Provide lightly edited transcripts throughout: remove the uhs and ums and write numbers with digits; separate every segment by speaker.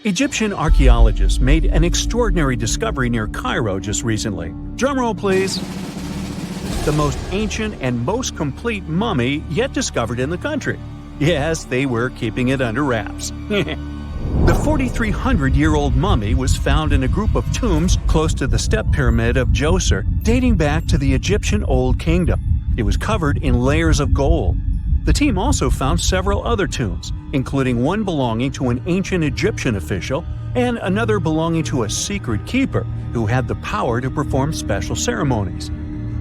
Speaker 1: Egyptian archaeologists made an extraordinary discovery near Cairo just recently. Drumroll, please. The most ancient and most complete mummy yet discovered in the country. Yes, they were keeping it under wraps. The 4,300-year-old mummy was found in a group of tombs close to the step pyramid of Djoser, dating back to the Egyptian Old Kingdom. It was covered in layers of gold. The team also found several other tombs, including one belonging to an ancient Egyptian official and another belonging to a secret keeper who had the power to perform special ceremonies.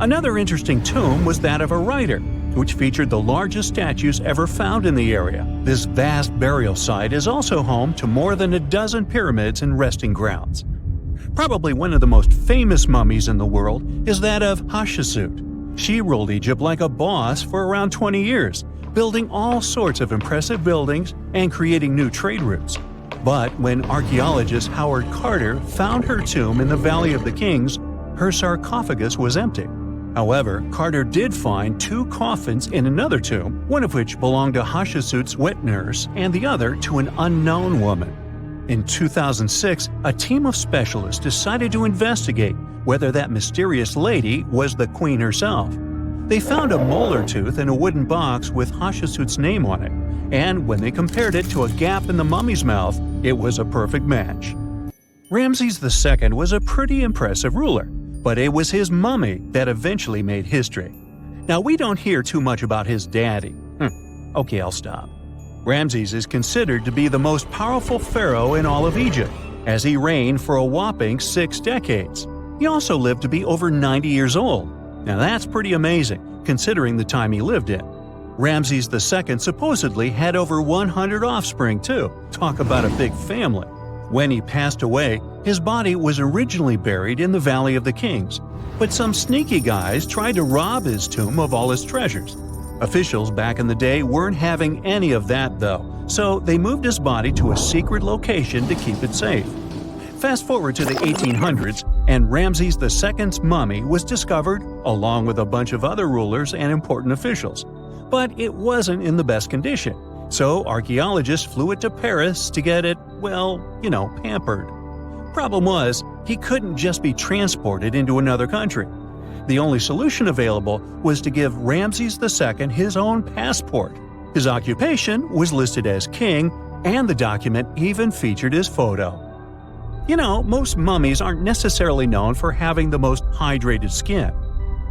Speaker 1: Another interesting tomb was that of a writer, which featured the largest statues ever found in the area. This vast burial site is also home to more than a dozen pyramids and resting grounds. Probably one of the most famous mummies in the world is that of Hatshepsut. She ruled Egypt like a boss for around 20 years, building all sorts of impressive buildings and creating new trade routes. But when archaeologist Howard Carter found her tomb in the Valley of the Kings, her sarcophagus was empty. However, Carter did find 2 coffins in another tomb, one of which belonged to Hatshepsut's wet nurse and the other to an unknown woman. In 2006, a team of specialists decided to investigate whether that mysterious lady was the queen herself. They found a molar tooth in a wooden box with Hatshepsut's name on it, and when they compared it to a gap in the mummy's mouth, it was a perfect match. Ramses II was a pretty impressive ruler, but it was his mummy that eventually made history. Now, we don't hear too much about his daddy. Okay, I'll stop. Ramses is considered to be the most powerful pharaoh in all of Egypt, as he reigned for a whopping 6 decades. He also lived to be over 90 years old. Now that's pretty amazing, considering the time he lived in. Ramses II supposedly had over 100 offspring too. Talk about a big family. When he passed away, his body was originally buried in the Valley of the Kings, but some sneaky guys tried to rob his tomb of all his treasures. Officials back in the day weren't having any of that though, so they moved his body to a secret location to keep it safe. Fast forward to the 1800s, and Ramses II's mummy was discovered along with a bunch of other rulers and important officials. But it wasn't in the best condition, so archaeologists flew it to Paris to get it, pampered. Problem was, he couldn't just be transported into another country. The only solution available was to give Ramses II his own passport. His occupation was listed as king, and the document even featured his photo. Most mummies aren't necessarily known for having the most hydrated skin.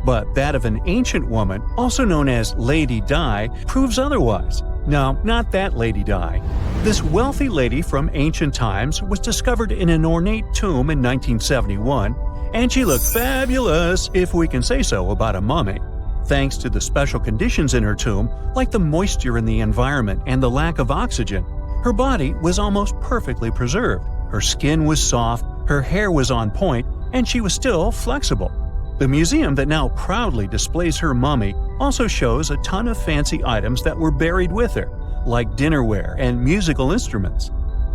Speaker 1: But that of an ancient woman, also known as Lady Di, proves otherwise. No, not that Lady Di. This wealthy lady from ancient times was discovered in an ornate tomb in 1971, and she looked fabulous, if we can say so about a mummy. Thanks to the special conditions in her tomb, like the moisture in the environment and the lack of oxygen, her body was almost perfectly preserved. Her skin was soft, her hair was on point, and she was still flexible. The museum that now proudly displays her mummy also shows a ton of fancy items that were buried with her, like dinnerware and musical instruments.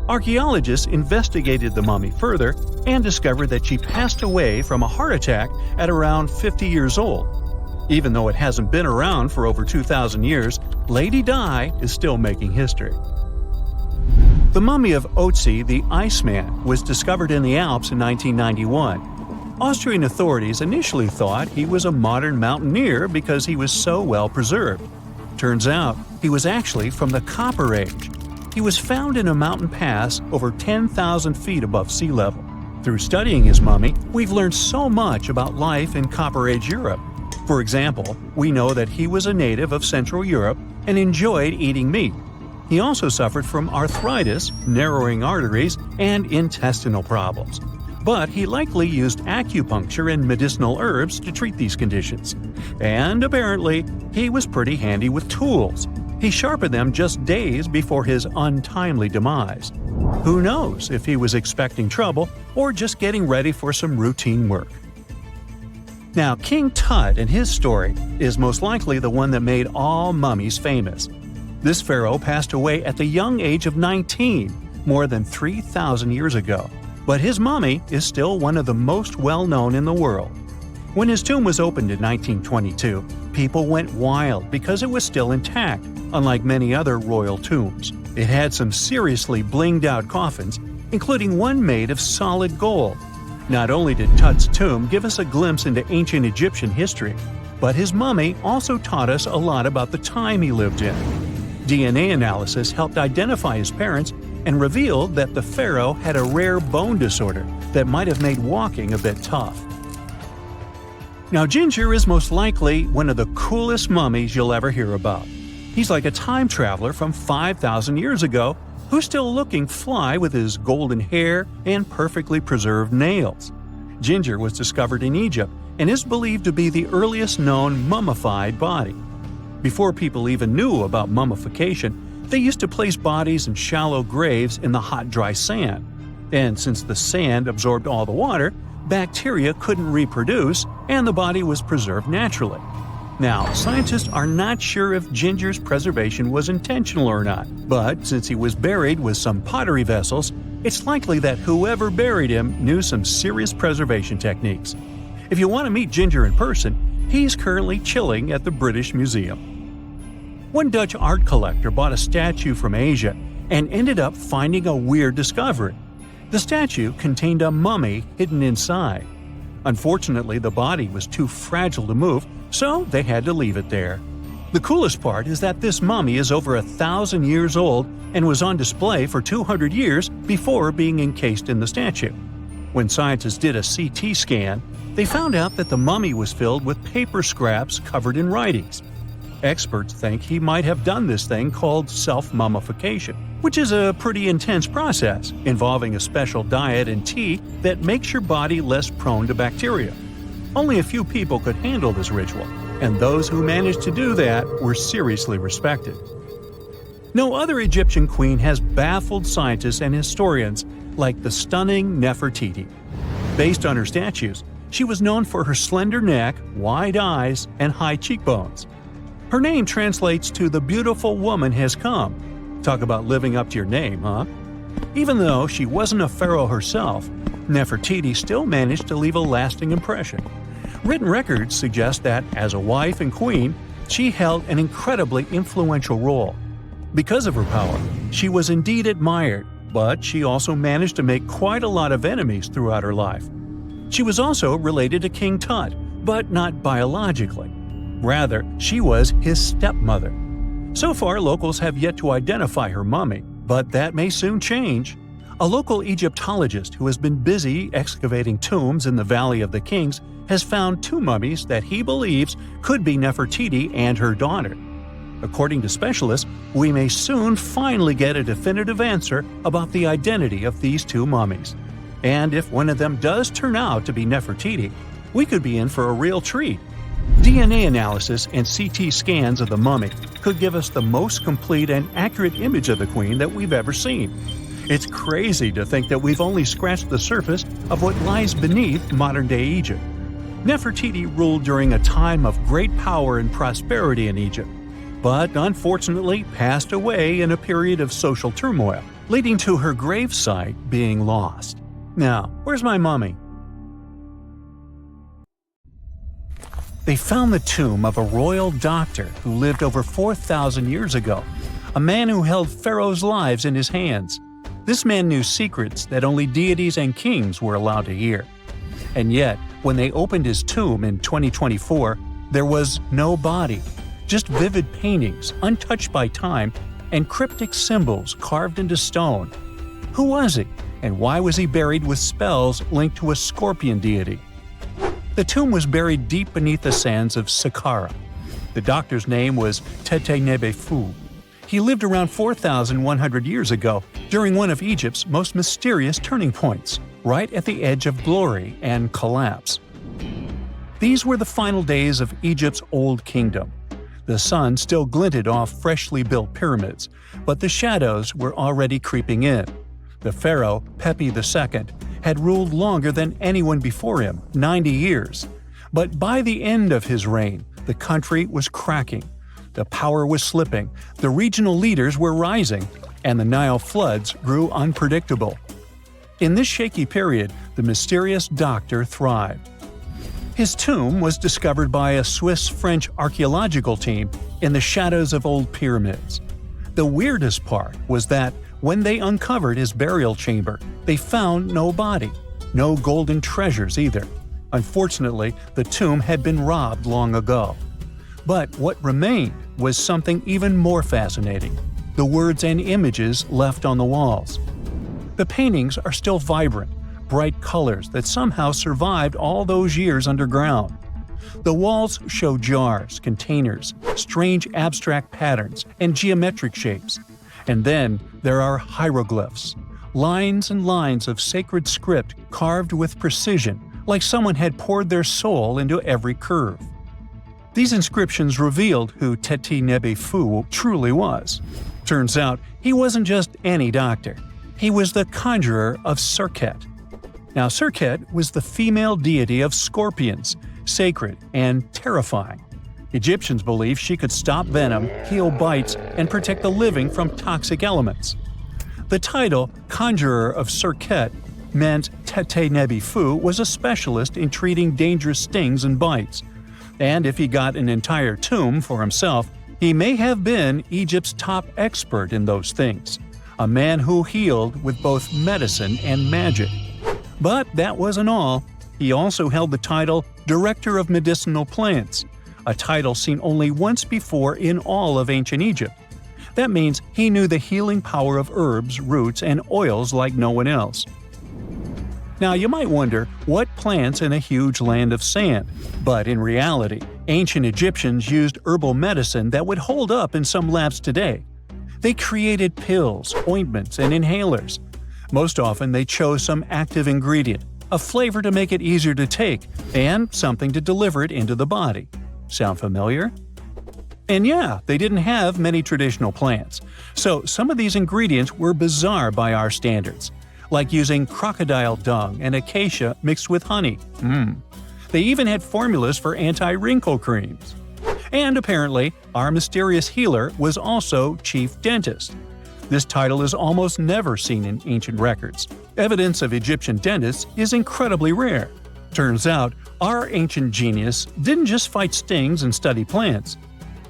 Speaker 1: Archaeologists investigated the mummy further and discovered that she passed away from a heart attack at around 50 years old. Even though it hasn't been around for over 2,000 years, Lady Di is still making history. The mummy of Otzi the Iceman was discovered in the Alps in 1991. Austrian authorities initially thought he was a modern mountaineer because he was so well preserved. Turns out, he was actually from the Copper Age. He was found in a mountain pass over 10,000 feet above sea level. Through studying his mummy, we've learned so much about life in Copper Age Europe. For example, we know that he was a native of Central Europe and enjoyed eating meat. He also suffered from arthritis, narrowing arteries, and intestinal problems. But he likely used acupuncture and medicinal herbs to treat these conditions. And apparently, he was pretty handy with tools. He sharpened them just days before his untimely demise. Who knows if he was expecting trouble or just getting ready for some routine work. Now, King Tut and his story is most likely the one that made all mummies famous. This pharaoh passed away at the young age of 19, more than 3,000 years ago. But his mummy is still one of the most well-known in the world. When his tomb was opened in 1922, people went wild because it was still intact, unlike many other royal tombs. It had some seriously blinged-out coffins, including one made of solid gold. Not only did Tut's tomb give us a glimpse into ancient Egyptian history, but his mummy also taught us a lot about the time he lived in. DNA analysis helped identify his parents and revealed that the pharaoh had a rare bone disorder that might have made walking a bit tough. Now, Ginger is most likely one of the coolest mummies you'll ever hear about. He's like a time traveler from 5,000 years ago who's still looking fly with his golden hair and perfectly preserved nails. Ginger was discovered in Egypt and is believed to be the earliest known mummified body. Before people even knew about mummification, they used to place bodies in shallow graves in the hot, dry sand. And since the sand absorbed all the water, bacteria couldn't reproduce and the body was preserved naturally. Now, scientists are not sure if Ginger's preservation was intentional or not, but since he was buried with some pottery vessels, it's likely that whoever buried him knew some serious preservation techniques. If you want to meet Ginger in person, he's currently chilling at the British Museum. One Dutch art collector bought a statue from Asia and ended up finding a weird discovery. The statue contained a mummy hidden inside. Unfortunately, the body was too fragile to move, so they had to leave it there. The coolest part is that this mummy is over 1,000 years old and was on display for 200 years before being encased in the statue. When scientists did a CT scan, they found out that the mummy was filled with paper scraps covered in writings. Experts think he might have done this thing called self-mummification, which is a pretty intense process involving a special diet and tea that makes your body less prone to bacteria. Only a few people could handle this ritual, and those who managed to do that were seriously respected. No other Egyptian queen has baffled scientists and historians like the stunning Nefertiti. Based on her statues, she was known for her slender neck, wide eyes, and high cheekbones. Her name translates to "the beautiful woman has come." Talk about living up to your name, huh? Even though she wasn't a pharaoh herself, Nefertiti still managed to leave a lasting impression. Written records suggest that, as a wife and queen, she held an incredibly influential role. Because of her power, she was indeed admired, but she also managed to make quite a lot of enemies throughout her life. She was also related to King Tut, but not biologically. Rather, she was his stepmother. So far, locals have yet to identify her mummy, but that may soon change. A local Egyptologist who has been busy excavating tombs in the Valley of the Kings has found two mummies that he believes could be Nefertiti and her daughter. According to specialists, we may soon finally get a definitive answer about the identity of these two mummies. And if one of them does turn out to be Nefertiti, we could be in for a real treat. DNA analysis and CT scans of the mummy could give us the most complete and accurate image of the queen that we've ever seen. It's crazy to think that we've only scratched the surface of what lies beneath modern-day Egypt. Nefertiti ruled during a time of great power and prosperity in Egypt, but unfortunately passed away in a period of social turmoil, leading to her gravesite being lost. Now, where's my mummy? They found the tomb of a royal doctor who lived over 4,000 years ago, a man who held pharaohs' lives in his hands. This man knew secrets that only deities and kings were allowed to hear. And yet, when they opened his tomb in 2024, there was no body, just vivid paintings untouched by time and cryptic symbols carved into stone. Who was he, and why was he buried with spells linked to a scorpion deity? The tomb was buried deep beneath the sands of Saqqara. The doctor's name was Tete Nebefu. He lived around 4,100 years ago during one of Egypt's most mysterious turning points, right at the edge of glory and collapse. These were the final days of Egypt's Old Kingdom. The sun still glinted off freshly built pyramids, but the shadows were already creeping in. The pharaoh, Pepi II, had ruled longer than anyone before him, 90 years. But by the end of his reign, the country was cracking. The power was slipping, the regional leaders were rising, and the Nile floods grew unpredictable. In this shaky period, the mysterious doctor thrived. His tomb was discovered by a Swiss-French archaeological team in the shadows of old pyramids. The weirdest part was that when they uncovered his burial chamber, they found no body, no golden treasures either. Unfortunately, the tomb had been robbed long ago. But what remained was something even more fascinating: the words and images left on the walls. The paintings are still vibrant, bright colors that somehow survived all those years underground. The walls show jars, containers, strange abstract patterns, and geometric shapes. And then there are hieroglyphs, lines and lines of sacred script carved with precision, like someone had poured their soul into every curve. These inscriptions revealed who Teti Nebi Fu truly was. Turns out, he wasn't just any doctor. He was the conjurer of Serket. Now, Serket was the female deity of scorpions, sacred and terrifying. Egyptians believed she could stop venom, heal bites, and protect the living from toxic elements. The title, Conjurer of Serket, meant Teti Nebi Fu was a specialist in treating dangerous stings and bites. And if he got an entire tomb for himself, he may have been Egypt's top expert in those things, a man who healed with both medicine and magic. But that wasn't all. He also held the title Director of Medicinal Plants, a title seen only once before in all of ancient Egypt. That means he knew the healing power of herbs, roots, and oils like no one else. Now, you might wonder, what plants in a huge land of sand? But in reality, ancient Egyptians used herbal medicine that would hold up in some labs today. They created pills, ointments, and inhalers. Most often, they chose some active ingredient, a flavor to make it easier to take, and something to deliver it into the body. Sound familiar? And yeah, they didn't have many traditional plants, so some of these ingredients were bizarre by our standards, like using crocodile dung and acacia mixed with honey. They even had formulas for anti-wrinkle creams. And apparently, our mysterious healer was also chief dentist. This title is almost never seen in ancient records. Evidence of Egyptian dentists is incredibly rare. Turns out, our ancient genius didn't just fight stings and study plants.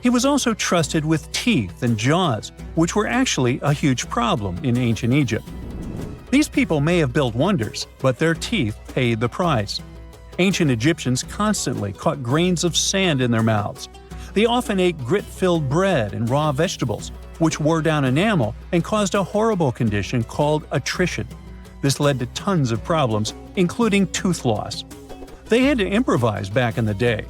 Speaker 1: He was also trusted with teeth and jaws, which were actually a huge problem in ancient Egypt. These people may have built wonders, but their teeth paid the price. Ancient Egyptians constantly caught grains of sand in their mouths. They often ate grit-filled bread and raw vegetables, which wore down enamel and caused a horrible condition called attrition. This led to tons of problems, including tooth loss. They had to improvise back in the day.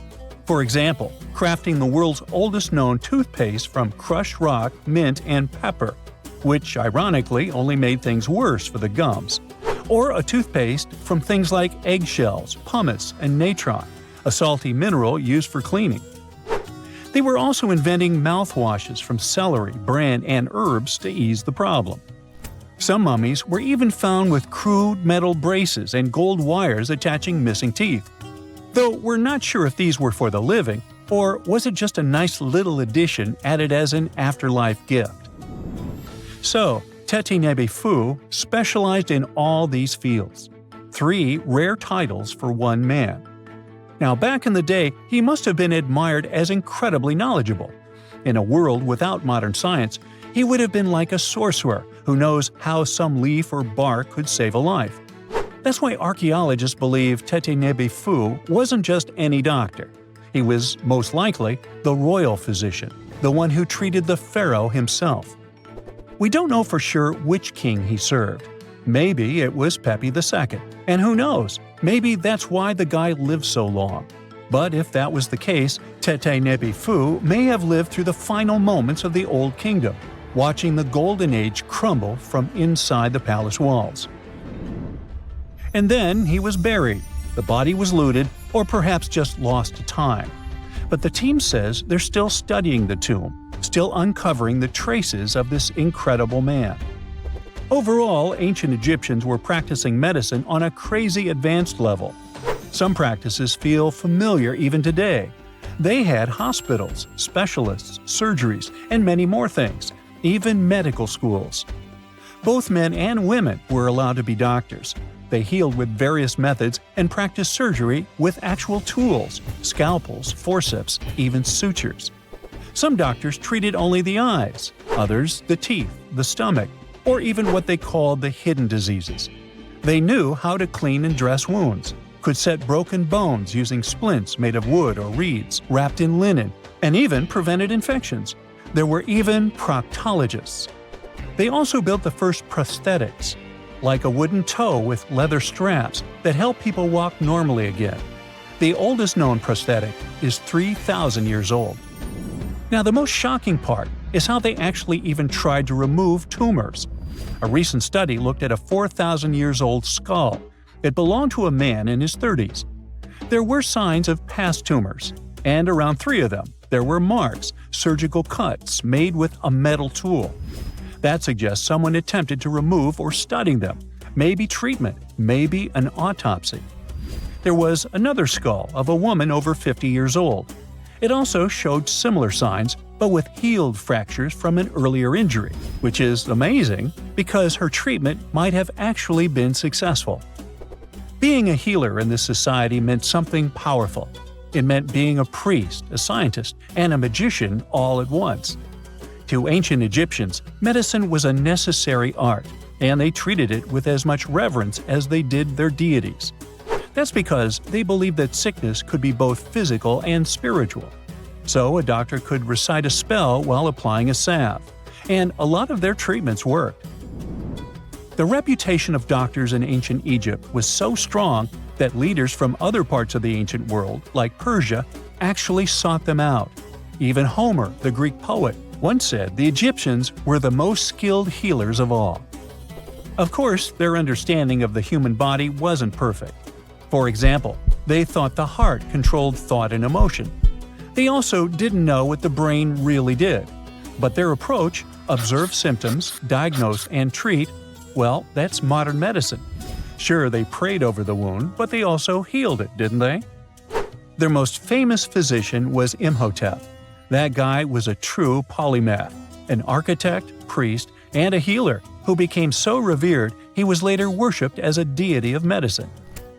Speaker 1: For example, crafting the world's oldest known toothpaste from crushed rock, mint, and pepper, which ironically only made things worse for the gums. Or a toothpaste from things like eggshells, pumice, and natron, a salty mineral used for cleaning. They were also inventing mouthwashes from celery, bran, and herbs to ease the problem. Some mummies were even found with crude metal braces and gold wires attaching missing teeth. Though we're not sure if these were for the living, or was it just a nice little addition added as an afterlife gift. So, Teti Nebi Fu specialized in all these fields. 3 rare titles for one man. Now, back in the day, he must have been admired as incredibly knowledgeable. In a world without modern science, he would have been like a sorcerer who knows how some leaf or bark could save a life. That's why archaeologists believe Teti Nebi Fu wasn't just any doctor. He was, most likely, the royal physician, the one who treated the pharaoh himself. We don't know for sure which king he served. Maybe it was Pepi II, and who knows, maybe that's why the guy lived so long. But if that was the case, Teti Nebi Fu may have lived through the final moments of the Old Kingdom, watching the Golden Age crumble from inside the palace walls. And then he was buried. The body was looted, or perhaps just lost to time. But the team says they're still studying the tomb, still uncovering the traces of this incredible man. Overall, ancient Egyptians were practicing medicine on a crazy advanced level. Some practices feel familiar even today. They had hospitals, specialists, surgeries, and many more things, even medical schools. Both men and women were allowed to be doctors. They healed with various methods and practiced surgery with actual tools, scalpels, forceps, even sutures. Some doctors treated only the eyes, others the teeth, the stomach, or even what they called the hidden diseases. They knew how to clean and dress wounds, could set broken bones using splints made of wood or reeds wrapped in linen, and even prevented infections. There were even proctologists. They also built the first prosthetics, like a wooden toe with leather straps that help people walk normally again. The oldest known prosthetic is 3,000 years old. Now, the most shocking part is how they actually even tried to remove tumors. A recent study looked at a 4,000 years old skull. It belonged to a man in his 30s. There were signs of past tumors, and around 3 of them, there were marks, surgical cuts made with a metal tool. That suggests someone attempted to remove or study them, maybe treatment, maybe an autopsy. There was another skull of a woman over 50 years old. It also showed similar signs, but with healed fractures from an earlier injury, which is amazing because her treatment might have actually been successful. Being a healer in this society meant something powerful. It meant being a priest, a scientist, and a magician all at once. To ancient Egyptians, medicine was a necessary art, and they treated it with as much reverence as they did their deities. That's because they believed that sickness could be both physical and spiritual. So a doctor could recite a spell while applying a salve, and a lot of their treatments worked. The reputation of doctors in ancient Egypt was so strong that leaders from other parts of the ancient world, like Persia, actually sought them out. Even Homer, the Greek poet, once said the Egyptians were the most skilled healers of all. Of course, their understanding of the human body wasn't perfect. For example, they thought the heart controlled thought and emotion. They also didn't know what the brain really did. But their approach, observe symptoms, diagnose, and treat, well, that's modern medicine. Sure, they prayed over the wound, but they also healed it, didn't they? Their most famous physician was Imhotep. That guy was a true polymath, an architect, priest, and a healer who became so revered he was later worshipped as a deity of medicine.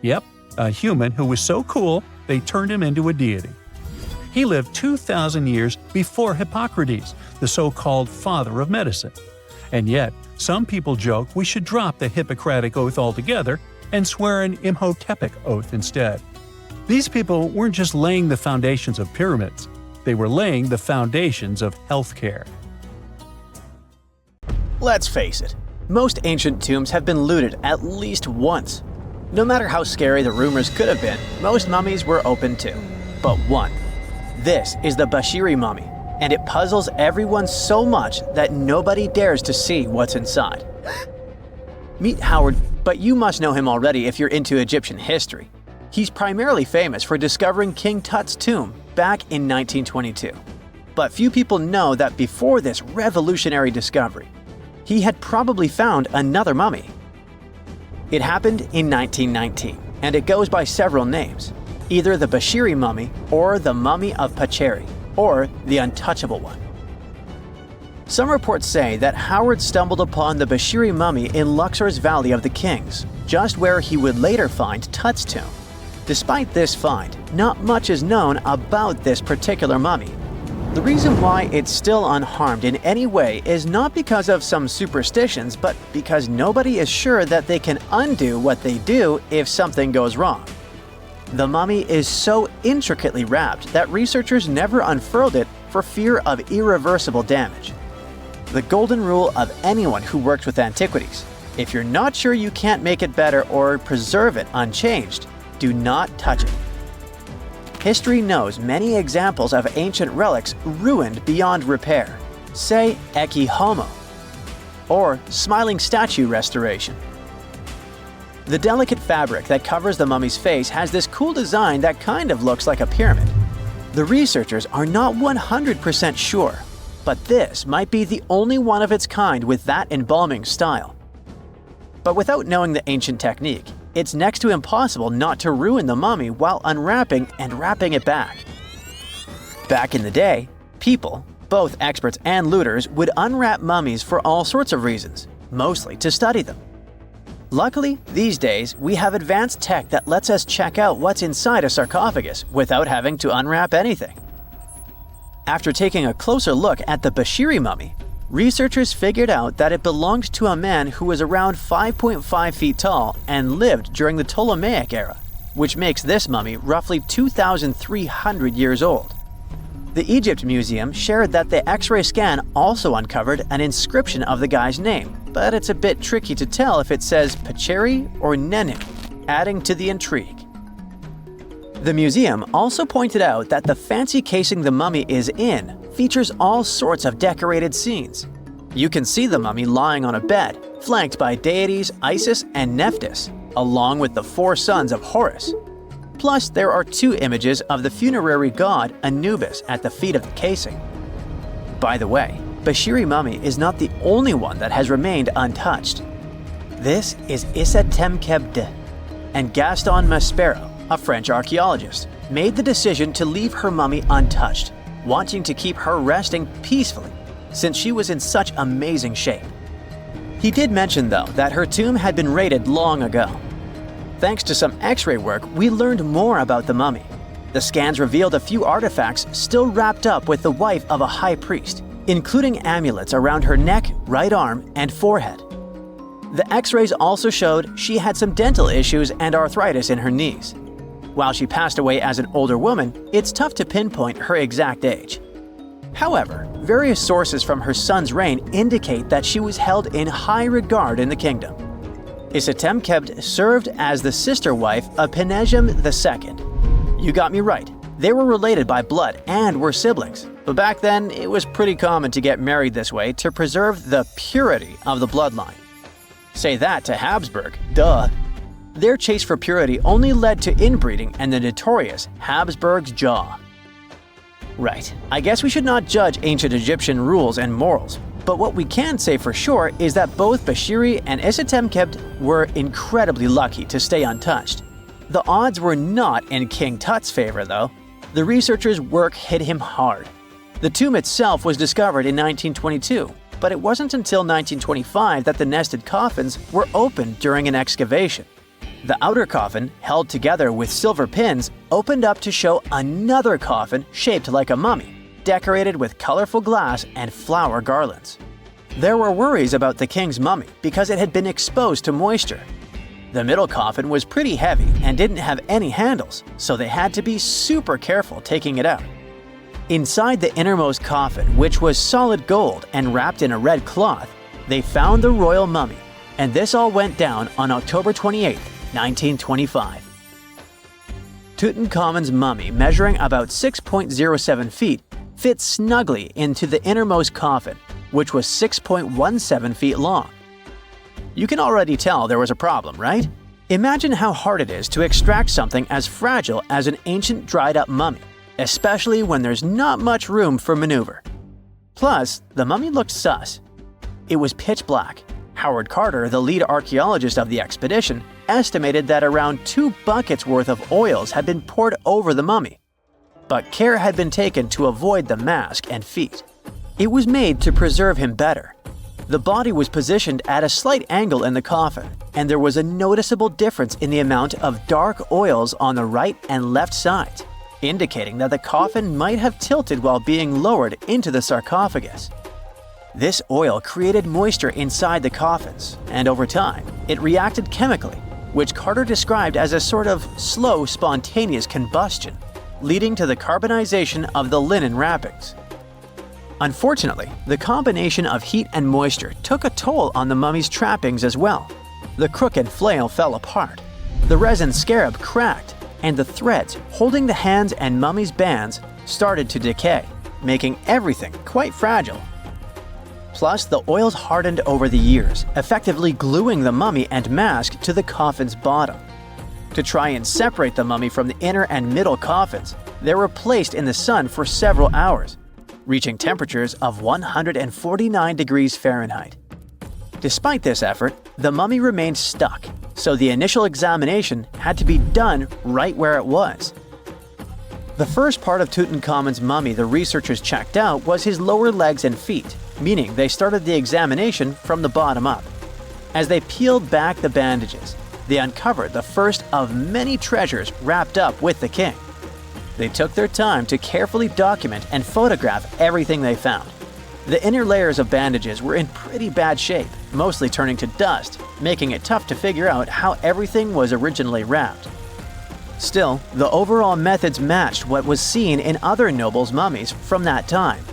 Speaker 1: Yep, a human who was so cool they turned him into a deity. He lived 2,000 years before Hippocrates, the so-called father of medicine. And yet, some people joke we should drop the Hippocratic Oath altogether and swear an Imhotepic oath instead. These people weren't just laying the foundations of pyramids, they were laying the foundations of healthcare.
Speaker 2: Let's face it, most ancient tombs have been looted at least once. No matter how scary the rumors could have been, most mummies were open too. But one. This is the Bashiri mummy, and it puzzles everyone so much that nobody dares to see what's inside. Meet Howard, but you must know him already if you're into Egyptian history. He's primarily famous for discovering King Tut's tomb back in 1922. But few people know that before this revolutionary discovery, he had probably found another mummy. It happened in 1919, and it goes by several names, either the Bashiri mummy or the Mummy of Pacheri, or the Untouchable One. Some reports say that Howard stumbled upon the Bashiri mummy in Luxor's Valley of the Kings, just where he would later find Tut's tomb. Despite this find, not much is known about this particular mummy. The reason why it's still unharmed in any way is not because of some superstitions, but because nobody is sure that they can undo what they do if something goes wrong. The mummy is so intricately wrapped that researchers never unfurled it for fear of irreversible damage. The golden rule of anyone who works with antiquities: if you're not sure you can't make it better or preserve it unchanged, do not touch it. History knows many examples of ancient relics ruined beyond repair, say Ecce Homo, or smiling statue restoration. The delicate fabric that covers the mummy's face has this cool design that kind of looks like a pyramid. The researchers are not 100% sure, but this might be the only one of its kind with that embalming style. But without knowing the ancient technique, it's next to impossible not to ruin the mummy while unwrapping and wrapping it back. Back in the day, people, both experts and looters, would unwrap mummies for all sorts of reasons, mostly to study them. Luckily, these days, we have advanced tech that lets us check out what's inside a sarcophagus without having to unwrap anything. After taking a closer look at the Bashiri mummy, researchers figured out that it belonged to a man who was around 5.5 feet tall and lived during the Ptolemaic era, which makes this mummy roughly 2,300 years old. The Egypt Museum shared that the X-ray scan also uncovered an inscription of the guy's name, but it's a bit tricky to tell if it says Pacheri or Nenu, adding to the intrigue. The museum also pointed out that the fancy casing the mummy is in features all sorts of decorated scenes. You can see the mummy lying on a bed, flanked by deities Isis and Nephthys, along with the 4 sons of Horus. Plus, there are 2 images of the funerary god Anubis at the feet of the casing. By the way, Bashiri mummy is not the only one that has remained untouched. This is Issa Temkebde, and Gaston Maspero, a French archaeologist, made the decision to leave her mummy untouched, wanting to keep her resting peacefully since she was in such amazing shape. He did mention, though, that her tomb had been raided long ago. Thanks to some X-ray work, we learned more about the mummy. The scans revealed a few artifacts still wrapped up with the wife of a high priest, including amulets around her neck, right arm, and forehead. The X-rays also showed she had some dental issues and arthritis in her knees. While she passed away as an older woman, it's tough to pinpoint her exact age. However, various sources from her son's reign indicate that she was held in high regard in the kingdom. Isitemkebd served as the sister wife of Penejam II. You got me right, they were related by blood and were siblings, but back then it was pretty common to get married this way to preserve the purity of the bloodline. Say that to Habsburg, duh. Their chase for purity only led to inbreeding and the notorious Habsburg's jaw. Right, I guess we should not judge ancient Egyptian rules and morals, but what we can say for sure is that both Bashiri and Isitemkebd were incredibly lucky to stay untouched. The odds were not in King Tut's favor, though. The researchers' work hit him hard. The tomb itself was discovered in 1922, but it wasn't until 1925 that the nested coffins were opened during an excavation. The outer coffin, held together with silver pins, opened up to show another coffin shaped like a mummy, decorated with colorful glass and flower garlands. There were worries about the king's mummy because it had been exposed to moisture. The middle coffin was pretty heavy and didn't have any handles, so they had to be super careful taking it out. Inside the innermost coffin, which was solid gold and wrapped in a red cloth, they found the royal mummy, and this all went down on October 28, 1925. Tutankhamun's mummy, measuring about 6.07 feet, fit snugly into the innermost coffin, which was 6.17 feet long. You can already tell there was a problem, right? Imagine how hard it is to extract something as fragile as an ancient dried-up mummy, especially when there's not much room for maneuver. Plus, the mummy looked sus. It was pitch black. Howard Carter, the lead archaeologist of the expedition, estimated that around 2 buckets worth of oils had been poured over the mummy. But care had been taken to avoid the mask and feet. It was made to preserve him better. The body was positioned at a slight angle in the coffin, and there was a noticeable difference in the amount of dark oils on the right and left sides, indicating that the coffin might have tilted while being lowered into the sarcophagus. This oil created moisture inside the coffins, and over time, it reacted chemically, which Carter described as a sort of slow, spontaneous combustion, leading to the carbonization of the linen wrappings. Unfortunately, the combination of heat and moisture took a toll on the mummy's trappings as well. The crooked flail fell apart, the resin scarab cracked, and the threads holding the hands and mummy's bands started to decay, making everything quite fragile. Plus, the oils hardened over the years, effectively gluing the mummy and mask to the coffin's bottom. To try and separate the mummy from the inner and middle coffins, they were placed in the sun for several hours, reaching temperatures of 149 degrees Fahrenheit. Despite this effort, the mummy remained stuck, so the initial examination had to be done right where it was. The first part of Tutankhamun's mummy the researchers checked out was his lower legs and feet, meaning they started the examination from the bottom up. As they peeled back the bandages, they uncovered the first of many treasures wrapped up with the king. They took their time to carefully document and photograph everything they found. The inner layers of bandages were in pretty bad shape, mostly turning to dust, making it tough to figure out how everything was originally wrapped. Still, the overall methods matched what was seen in other nobles' mummies from that time.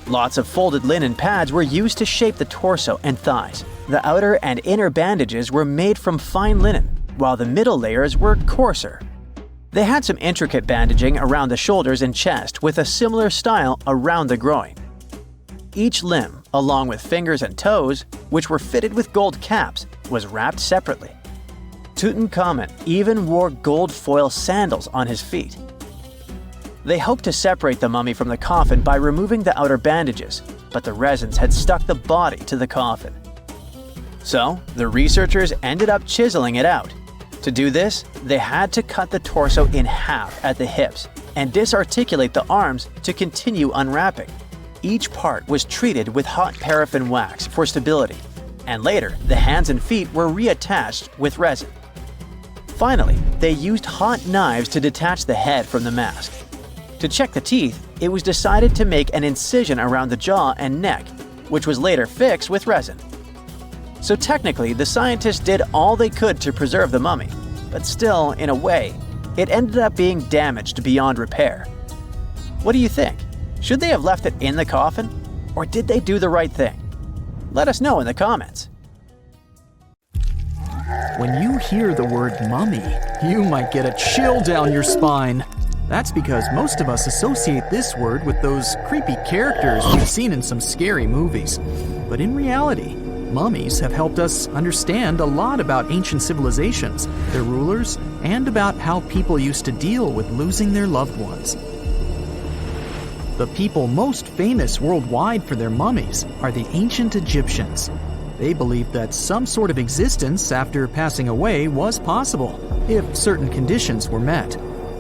Speaker 2: Lots of folded linen pads were used to shape the torso and thighs. The outer and inner bandages were made from fine linen, while the middle layers were coarser. They had some intricate bandaging around the shoulders and chest with a similar style around the groin. Each limb, along with fingers and toes, which were fitted with gold caps, was wrapped separately. Tutankhamun even wore gold foil sandals on his feet. They hoped to separate the mummy from the coffin by removing the outer bandages, but the resins had stuck the body to the coffin. So, the researchers ended up chiseling it out. To do this, they had to cut the torso in half at the hips and disarticulate the arms to continue unwrapping. Each part was treated with hot paraffin wax for stability, and later the hands and feet were reattached with resin. Finally, they used hot knives to detach the head from the mask. To check the teeth, it was decided to make an incision around the jaw and neck, which was later fixed with resin. So technically, the scientists did all they could to preserve the mummy, but still, in a way, it ended up being damaged beyond repair. What do you think? Should they have left it in the coffin? Or did they do the right thing? Let us know in the comments.
Speaker 3: When you hear the word mummy, you might get a chill down your spine. That's because most of us associate this word with those creepy characters we've seen in some scary movies. But in reality, mummies have helped us understand a lot about ancient civilizations, their rulers, and about how people used to deal with losing their loved ones. The people most famous worldwide for their mummies are the ancient Egyptians. They believed that some sort of existence after passing away was possible, if certain conditions were met.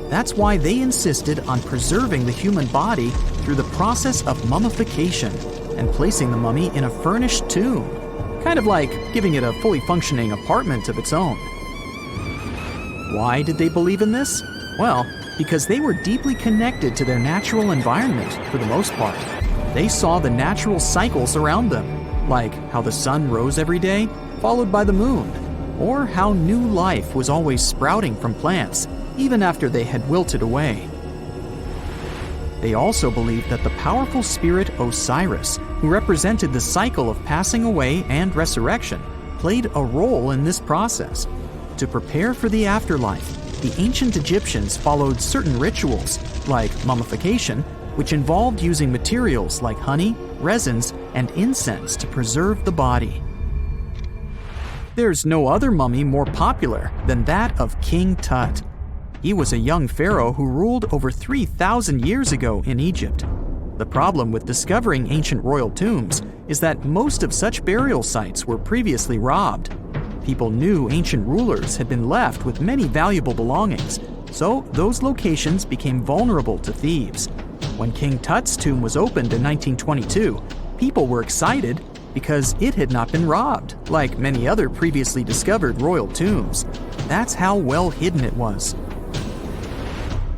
Speaker 3: That's why they insisted on preserving the human body through the process of mummification and placing the mummy in a furnished tomb, kind of like giving it a fully functioning apartment of its own. Why did they believe in this? Well, because they were deeply connected to their natural environment for the most part. They saw the natural cycles around them, like how the sun rose every day, followed by the moon, or how new life was always sprouting from plants, even after they had wilted away. They also believed that the powerful spirit Osiris, who represented the cycle of passing away and resurrection, played a role in this process. To prepare for the afterlife, the ancient Egyptians followed certain rituals, like mummification, which involved using materials like honey, resins, and incense to preserve the body. There's no other mummy more popular than that of King Tut. He was a young pharaoh who ruled over 3,000 years ago in Egypt. The problem with discovering ancient royal tombs is that most of such burial sites were previously robbed. People knew ancient rulers had been left with many valuable belongings, so those locations became vulnerable to thieves. When King Tut's tomb was opened in 1922, people were excited because it had not been robbed, like many other previously discovered royal tombs. That's how well hidden it was.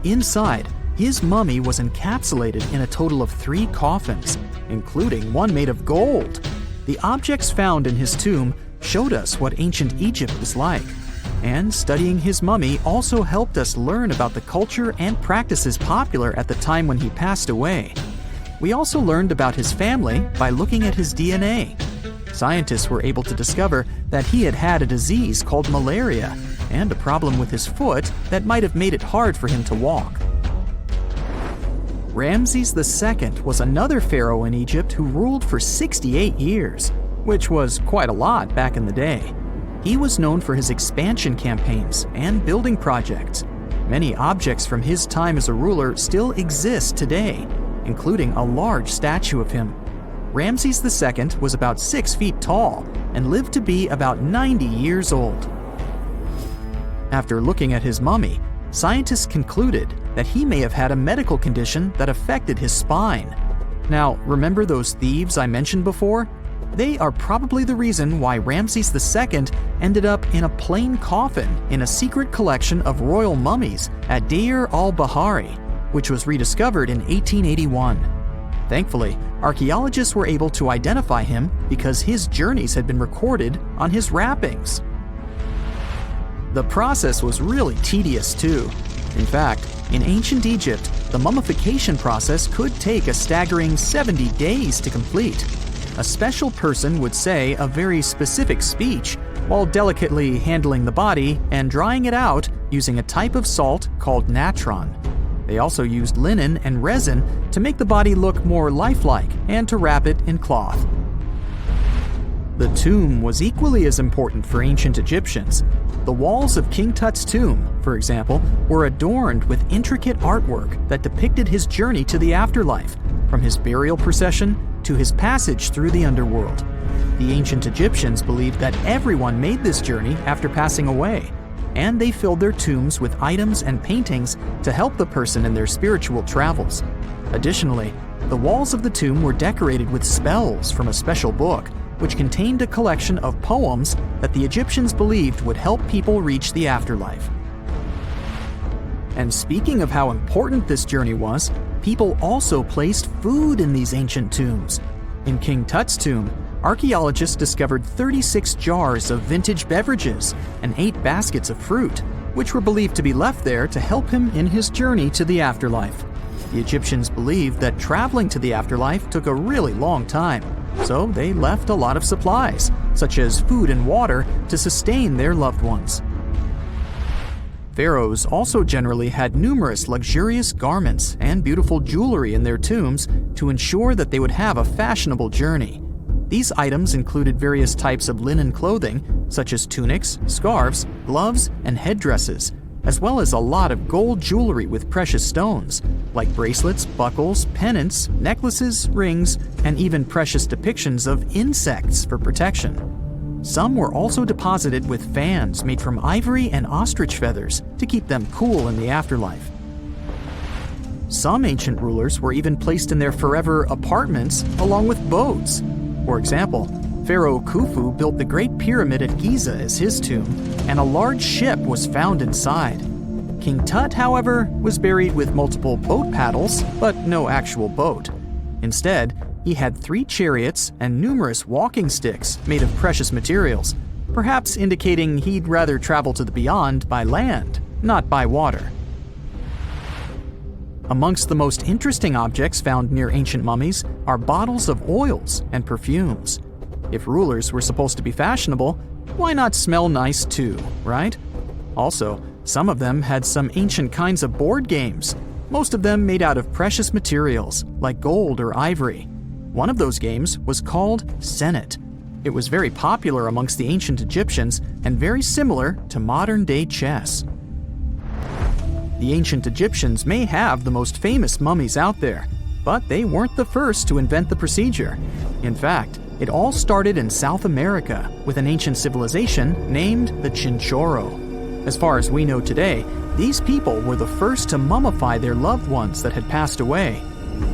Speaker 3: Inside, his mummy was encapsulated in a total of 3 coffins, including one made of gold. The objects found in his tomb showed us what ancient Egypt was like, and studying his mummy also helped us learn about the culture and practices popular at the time when he passed away. We also learned about his family by looking at his DNA. Scientists were able to discover that he had had a disease called malaria and a problem with his foot that might have made it hard for him to walk. Ramses II was another pharaoh in Egypt who ruled for 68 years, which was quite a lot back in the day. He was known for his expansion campaigns and building projects. Many objects from his time as a ruler still exist today, including a large statue of him. Ramses II was about 6 feet tall and lived to be about 90 years old. After looking at his mummy, scientists concluded that he may have had a medical condition that affected his spine. Now, remember those thieves I mentioned before? They are probably the reason why Ramses II ended up in a plain coffin in a secret collection of royal mummies at Deir al-Bahari, which was rediscovered in 1881. Thankfully, archaeologists were able to identify him because his journeys had been recorded on his wrappings. The process was really tedious too. In fact, in ancient Egypt, the mummification process could take a staggering 70 days to complete. A special person would say a very specific speech while delicately handling the body and drying it out using a type of salt called natron. They also used linen and resin to make the body look more lifelike and to wrap it in cloth. The tomb was equally as important for ancient Egyptians. The walls of King Tut's tomb, for example, were adorned with intricate artwork that depicted his journey to the afterlife, from his burial procession to his passage through the underworld. The ancient Egyptians believed that everyone made this journey after passing away, and they filled their tombs with items and paintings to help the person in their spiritual travels. Additionally, the walls of the tomb were decorated with spells from a special book, which contained a collection of poems that the Egyptians believed would help people reach the afterlife. And speaking of how important this journey was, people also placed food in these ancient tombs. In King Tut's tomb, archaeologists discovered 36 jars of vintage beverages and 8 baskets of fruit, which were believed to be left there to help him in his journey to the afterlife. The Egyptians believed that traveling to the afterlife took a really long time, so they left a lot of supplies, such as food and water, to sustain their loved ones. Pharaohs also generally had numerous luxurious garments and beautiful jewelry in their tombs to ensure that they would have a fashionable journey. These items included various types of linen clothing, such as tunics, scarves, gloves, and headdresses, as well as a lot of gold jewelry with precious stones, like bracelets, buckles, pendants, necklaces, rings, and even precious depictions of insects for protection. Some were also deposited with fans made from ivory and ostrich feathers to keep them cool in the afterlife. Some ancient rulers were even placed in their forever apartments along with boats. For example, Pharaoh Khufu built the Great Pyramid at Giza as his tomb, and a large ship was found inside. King Tut, however, was buried with multiple boat paddles, but no actual boat. Instead, he had 3 chariots and numerous walking sticks made of precious materials, perhaps indicating he'd rather travel to the beyond by land, not by water. Amongst the most interesting objects found near ancient mummies are bottles of oils and perfumes. If rulers were supposed to be fashionable, why not smell nice too, right? Also, some of them had some ancient kinds of board games, most of them made out of precious materials like gold or ivory. One of those games was called Senet. It was very popular amongst the ancient Egyptians and very similar to modern-day chess. The ancient Egyptians may have the most famous mummies out there, but they weren't the first to invent the procedure. In fact, it all started in South America with an ancient civilization named the Chinchorro. As far as we know today, these people were the first to mummify their loved ones that had passed away.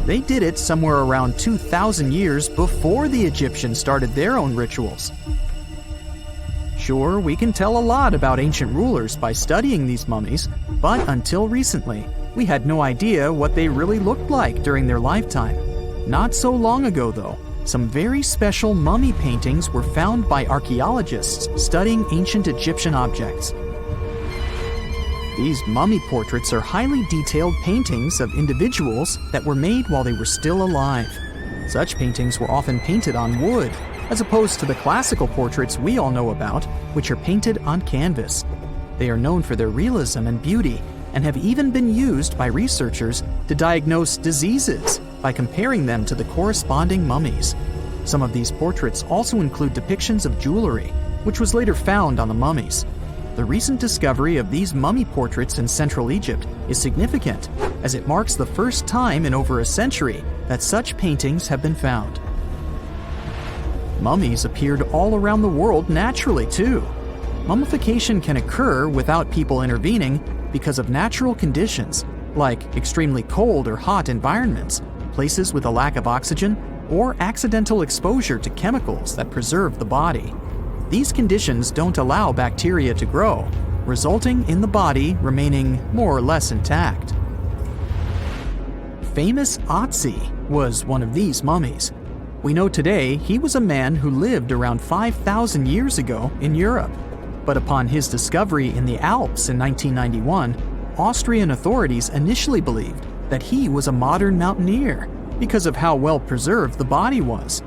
Speaker 3: They did it somewhere around 2,000 years before the Egyptians started their own rituals. Sure, we can tell a lot about ancient rulers by studying these mummies, but until recently, we had no idea what they really looked like during their lifetime. Not so long ago, though, some very special mummy paintings were found by archaeologists studying ancient Egyptian objects. These mummy portraits are highly detailed paintings of individuals that were made while they were still alive. Such paintings were often painted on wood, as opposed to the classical portraits we all know about, which are painted on canvas. They are known for their realism and beauty, and have even been used by researchers to diagnose diseases by comparing them to the corresponding mummies. Some of these portraits also include depictions of jewelry, which was later found on the mummies. The recent discovery of these mummy portraits in Central Egypt is significant, as it marks the first time in over a century that such paintings have been found. Mummies appeared all around the world naturally, too. Mummification can occur without people intervening because of natural conditions, like extremely cold or hot environments, places with a lack of oxygen, or accidental exposure to chemicals that preserve the body. These conditions don't allow bacteria to grow, resulting in the body remaining more or less intact. Famous Otzi was one of these mummies. We know today he was a man who lived around 5,000 years ago in Europe. But upon his discovery in the Alps in 1991, Austrian authorities initially believed that he was a modern mountaineer because of how well preserved the body was.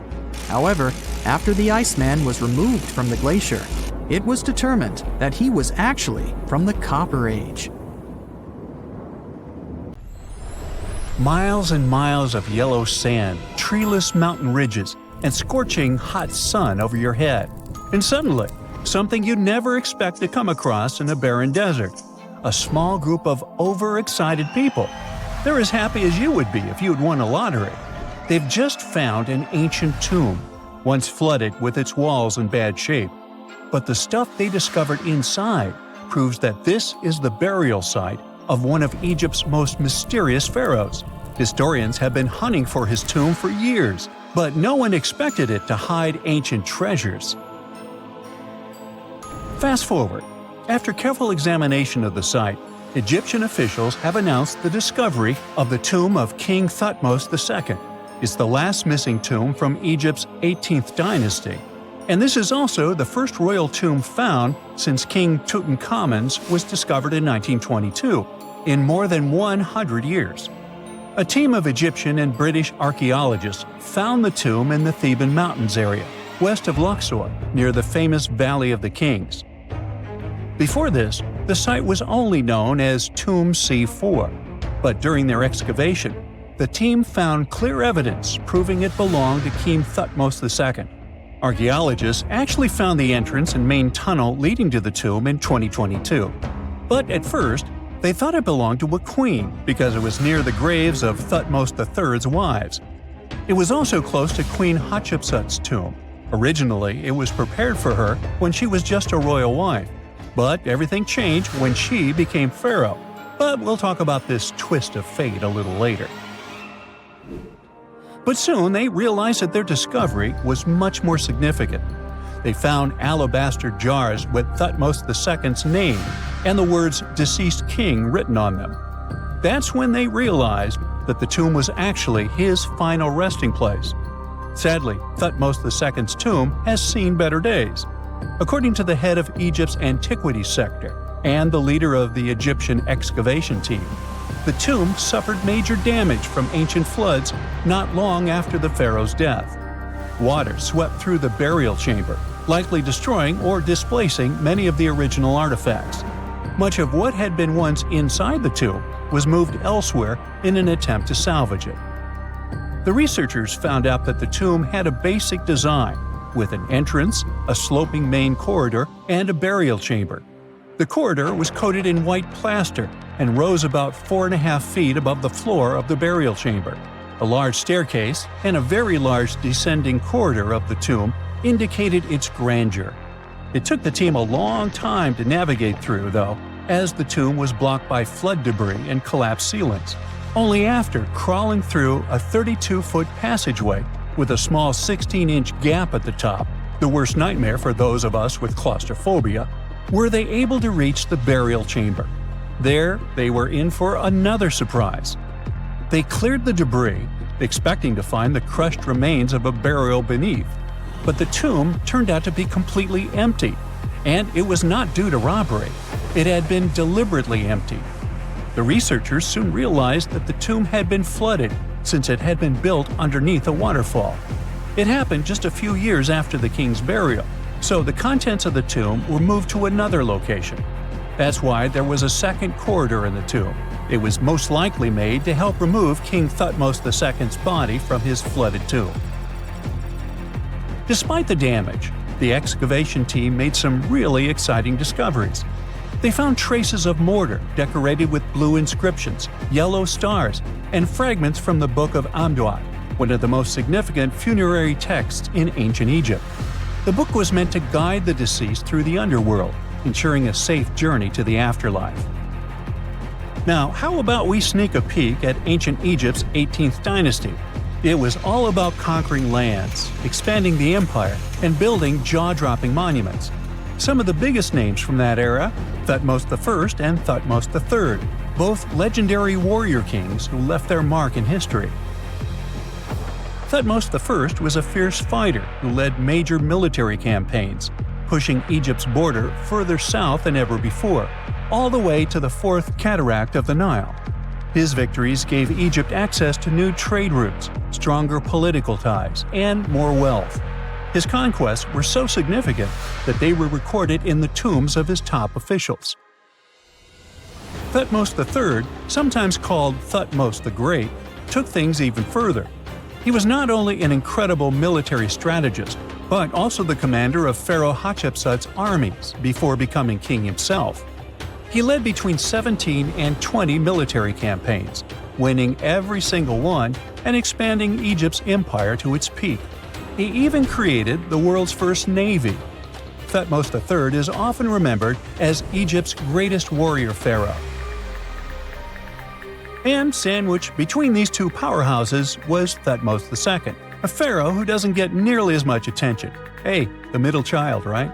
Speaker 3: However, after the Iceman was removed from the glacier, it was determined that he was actually from the Copper Age.
Speaker 1: Miles and miles of yellow sand, treeless mountain ridges, and scorching hot sun over your head. And suddenly, something you'd never expect to come across in a barren desert. A small group of overexcited people. They're as happy as you would be if you'd won a lottery. They've just found an ancient tomb, once flooded with its walls in bad shape. But the stuff they discovered inside proves that this is the burial site of one of Egypt's most mysterious pharaohs. Historians have been hunting for his tomb for years, but no one expected it to hide ancient treasures. Fast forward. After careful examination of the site, Egyptian officials have announced the discovery of the tomb of King Thutmose II. It's the last missing tomb from Egypt's 18th dynasty. And this is also the first royal tomb found since King Tutankhamun's was discovered in 1922, in more than 100 years. A team of Egyptian and British archaeologists found the tomb in the Theban Mountains area, west of Luxor, near the famous Valley of the Kings. Before this, the site was only known as Tomb C4, but during their excavation, the team found clear evidence proving it belonged to King Thutmose II. Archaeologists actually found the entrance and main tunnel leading to the tomb in 2022. But at first, they thought it belonged to a queen because it was near the graves of Thutmose III's wives. It was also close to Queen Hatshepsut's tomb. Originally, it was prepared for her when she was just a royal wife. But everything changed when she became pharaoh. But we'll talk about this twist of fate a little later. But soon they realized that their discovery was much more significant. They found alabaster jars with Thutmose II's name and the words "deceased king" written on them. That's when they realized that the tomb was actually his final resting place. Sadly, Thutmose II's tomb has seen better days. According to the head of Egypt's antiquities sector and the leader of the Egyptian excavation team, the tomb suffered major damage from ancient floods not long after the pharaoh's death. Water swept through the burial chamber, likely destroying or displacing many of the original artifacts. Much of what had been once inside the tomb was moved elsewhere in an attempt to salvage it. The researchers found out that the tomb had a basic design, with an entrance, a sloping main corridor, and a burial chamber. The corridor was coated in white plaster and rose about 4.5 feet above the floor of the burial chamber. A large staircase and a very large descending corridor of the tomb indicated its grandeur. It took the team a long time to navigate through, though, as the tomb was blocked by flood debris and collapsed ceilings. Only after crawling through a 32-foot passageway with a small 16-inch gap at the top, the worst nightmare for those of us with claustrophobia, were they able to reach the burial chamber. There, they were in for another surprise. They cleared the debris, expecting to find the crushed remains of a burial beneath. But the tomb turned out to be completely empty, and it was not due to robbery. It had been deliberately emptied. The researchers soon realized that the tomb had been flooded since it had been built underneath a waterfall. It happened just a few years after the king's burial, so the contents of the tomb were moved to another location. That's why there was a second corridor in the tomb. It was most likely made to help remove King Thutmose II's body from his flooded tomb. Despite the damage, the excavation team made some really exciting discoveries. They found traces of mortar decorated with blue inscriptions, yellow stars, and fragments from the Book of Amduat, one of the most significant funerary texts in ancient Egypt. The book was meant to guide the deceased through the underworld, ensuring a safe journey to the afterlife. Now, how about we sneak a peek at ancient Egypt's 18th dynasty? It was all about conquering lands, expanding the empire, and building jaw-dropping monuments. Some of the biggest names from that era, Thutmose I and Thutmose III, both legendary warrior kings who left their mark in history. Thutmose I was a fierce fighter who led major military campaigns, pushing Egypt's border further south than ever before, all the way to the fourth cataract of the Nile. His victories gave Egypt access to new trade routes, stronger political ties, and more wealth. His conquests were so significant that they were recorded in the tombs of his top officials. Thutmose III, sometimes called Thutmose the Great, took things even further. He was not only an incredible military strategist, but also the commander of Pharaoh Hatshepsut's armies before becoming king himself. He led between 17 and 20 military campaigns, winning every single one and expanding Egypt's empire to its peak. He even created the world's first navy. Thutmose III is often remembered as Egypt's greatest warrior pharaoh. And sandwiched between these two powerhouses was Thutmose II, a pharaoh who doesn't get nearly as much attention. Hey, the middle child, right?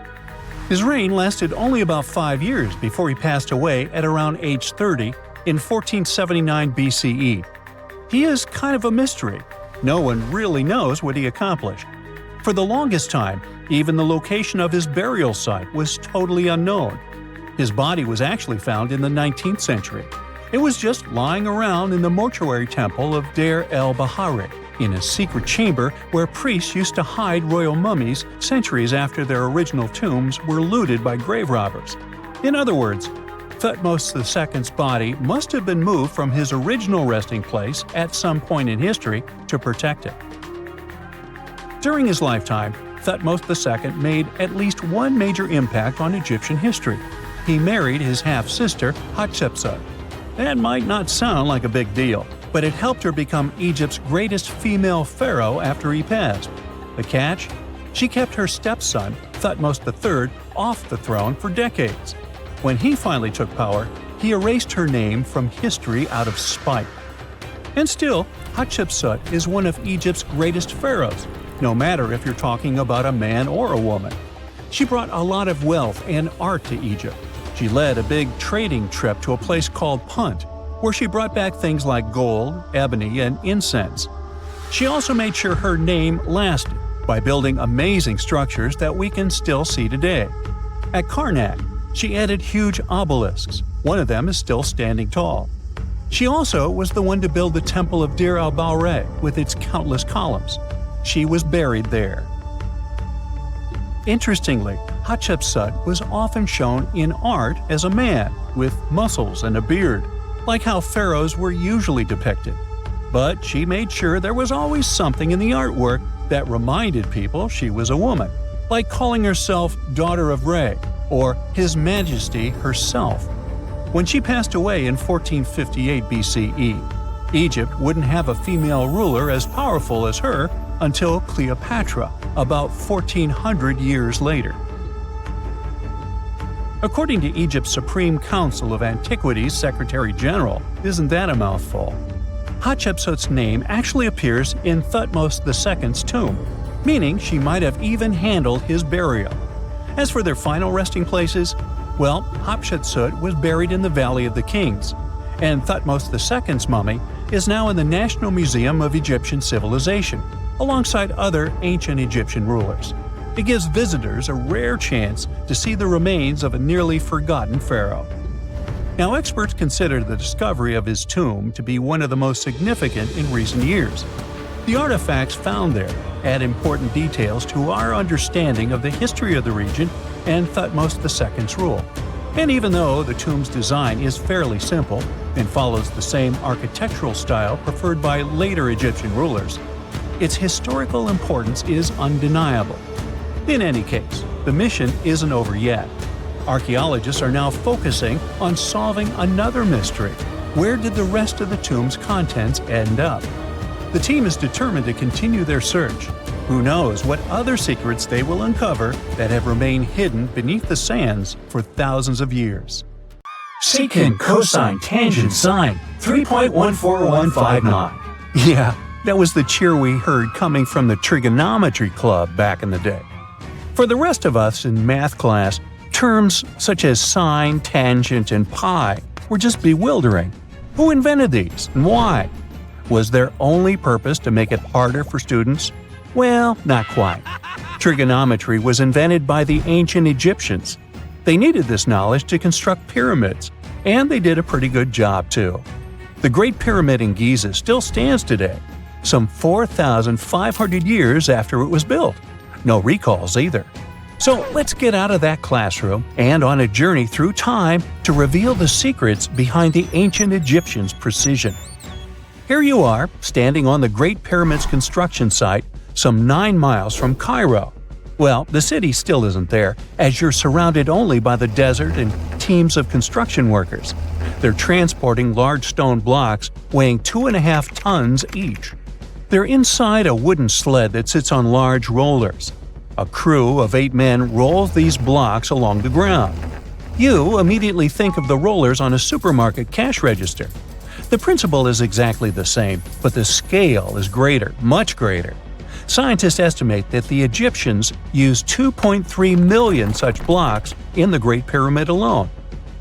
Speaker 1: His reign lasted only about 5 years before he passed away at around age 30 in 1479 BCE. He is kind of a mystery. No one really knows what he accomplished. For the longest time, even the location of his burial site was totally unknown. His body was actually found in the 19th century. It was just lying around in the mortuary temple of Deir el-Bahari, in a secret chamber where priests used to hide royal mummies centuries after their original tombs were looted by grave robbers. In other words, Thutmose II's body must have been moved from his original resting place at some point in history to protect it. During his lifetime, Thutmose II made at least one major impact on Egyptian history. He married his half-sister Hatshepsut. That might not sound like a big deal, but it helped her become Egypt's greatest female pharaoh after he passed. The catch? She kept her stepson, Thutmose III, off the throne for decades. When he finally took power, he erased her name from history out of spite. And still, Hatshepsut is one of Egypt's greatest pharaohs, no matter if you're talking about a man or a woman. She brought a lot of wealth and art to Egypt. She led a big trading trip to a place called Punt, where she brought back things like gold, ebony, and incense. She also made sure her name lasted by building amazing structures that we can still see today. At Karnak, she added huge obelisks. One of them is still standing tall. She also was the one to build the Temple of Deir el-Bahari with its countless columns. She was buried there. Interestingly, Hatshepsut was often shown in art as a man with muscles and a beard, like how pharaohs were usually depicted. But she made sure there was always something in the artwork that reminded people she was a woman, like calling herself Daughter of Re or His Majesty herself. When she passed away in 1458 BCE, Egypt wouldn't have a female ruler as powerful as her until Cleopatra, about 1400 years later. According to Egypt's Supreme Council of Antiquities Secretary General, isn't that a mouthful? Hatshepsut's name actually appears in Thutmose II's tomb, meaning she might have even handled his burial. As for their final resting places, well, Hatshepsut was buried in the Valley of the Kings, and Thutmose II's mummy is now in the National Museum of Egyptian Civilization, alongside other ancient Egyptian rulers. It gives visitors a rare chance to see the remains of a nearly forgotten pharaoh. Now, experts consider the discovery of his tomb to be one of the most significant in recent years. The artifacts found there add important details to our understanding of the history of the region and Thutmose II's rule. And even though the tomb's design is fairly simple and follows the same architectural style preferred by later Egyptian rulers, its historical importance is undeniable. In any case, the mission isn't over yet. Archaeologists are now focusing on solving another mystery. Where did the rest of the tomb's contents end up? The team is determined to continue their search. Who knows what other secrets they will uncover that have remained hidden beneath the sands for thousands of years. Secant, cosine, tangent, sine, 3.14159. Yeah, That was the cheer we heard coming from the trigonometry club back in the day. For the rest of us in math class, terms such as sine, tangent, and pi were just bewildering. Who invented these and why? Was their only purpose to make it harder for students? Well, not quite. Trigonometry was invented by the ancient Egyptians. They needed this knowledge to construct pyramids, and they did a pretty good job too. The Great Pyramid in Giza still stands today, some 4,500 years after it was built. No recalls either. So let's get out of that classroom and on a journey through time to reveal the secrets behind the ancient Egyptians' precision. Here you are, standing on the Great Pyramid's construction site, some 9 miles from Cairo. Well, the city still isn't there, as you're surrounded only by the desert and teams of construction workers. They're transporting large stone blocks weighing 2.5 tons each. They're inside a wooden sled that sits on large rollers. A crew of 8 men rolls these blocks along the ground. You immediately think of the rollers on a supermarket cash register. The principle is exactly the same, but the scale is greater, much greater. Scientists estimate that the Egyptians used 2.3 million such blocks in the Great Pyramid alone.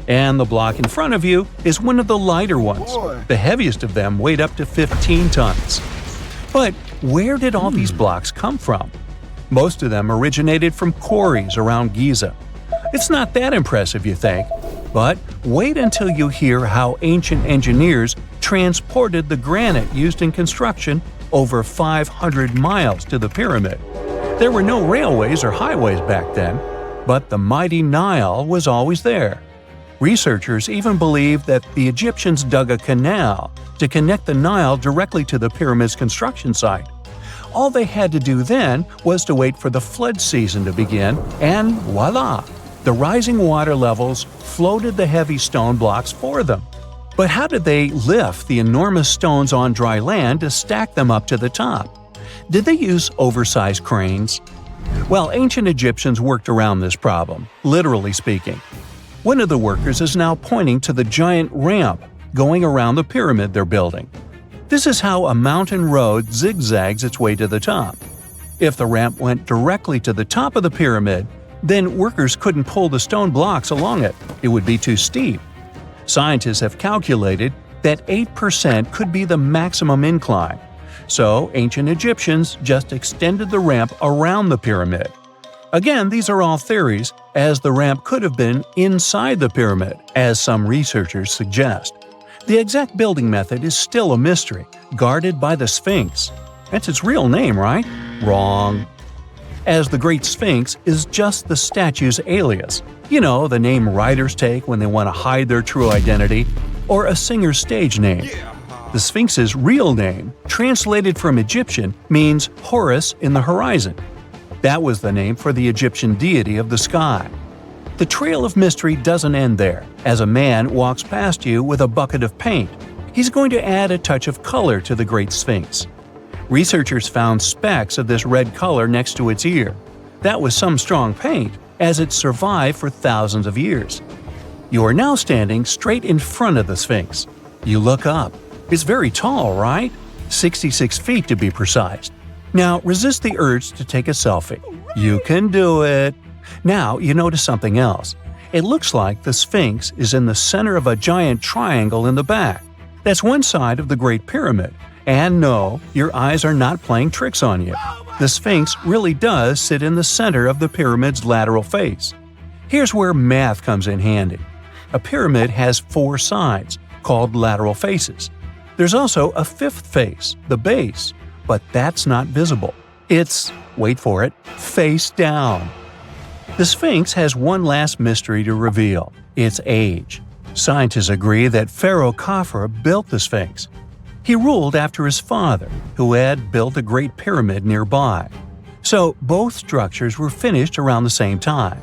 Speaker 1: And the block in front of you is one of the lighter ones. The heaviest of them weighed up to 15 tons. But where did all these blocks come from? Most of them originated from quarries around Giza. It's not that impressive, you think, but wait until you hear how ancient engineers transported the granite used in construction over 500 miles to the pyramid. There were no railways or highways back then, but the mighty Nile was always there. Researchers even believe that the Egyptians dug a canal to connect the Nile directly to the pyramid's construction site. All they had to do then was to wait for the flood season to begin, and voila! The rising water levels floated the heavy stone blocks for them. But how did they lift the enormous stones on dry land to stack them up to the top? Did they use oversized cranes? Well, ancient Egyptians worked around this problem, literally speaking. One of the workers is now pointing to the giant ramp going around the pyramid they're building. This is how a mountain road zigzags its way to the top. If the ramp went directly to the top of the pyramid, then workers couldn't pull the stone blocks along it. It would be too steep. Scientists have calculated that 8% could be the maximum incline. So ancient Egyptians just extended the ramp around the pyramid. Again, these are all theories, as the ramp could have been inside the pyramid, as some researchers suggest. The exact building method is still a mystery, guarded by the Sphinx. That's its real name, right? Wrong. As the Great Sphinx is just the statue's alias. You know, the name writers take when they want to hide their true identity, or a singer's stage name. The Sphinx's real name, translated from Egyptian, means Horus in the horizon. That was the name for the Egyptian deity of the sky. The trail of mystery doesn't end there, as a man walks past you with a bucket of paint. He's going to add a touch of color to the Great Sphinx. Researchers found specks of this red color next to its ear. That was some strong paint, as it survived for thousands of years. You are now standing straight in front of the Sphinx. You look up. It's very tall, right? 66 feet to be precise. Now resist the urge to take a selfie. You can do it. Now you notice something else. It looks like the Sphinx is in the center of a giant triangle in the back. That's one side of the Great Pyramid. And no, your eyes are not playing tricks on you. The Sphinx really does sit in the center of the pyramid's lateral face. Here's where math comes in handy. A pyramid has 4 sides, called lateral faces. There's also a 5th face, the base, but that's not visible. It's, wait for it, face down. The Sphinx has one last mystery to reveal: its age. Scientists agree that Pharaoh Khafre built the Sphinx. He ruled after his father, who had built a great pyramid nearby. So both structures were finished around the same time.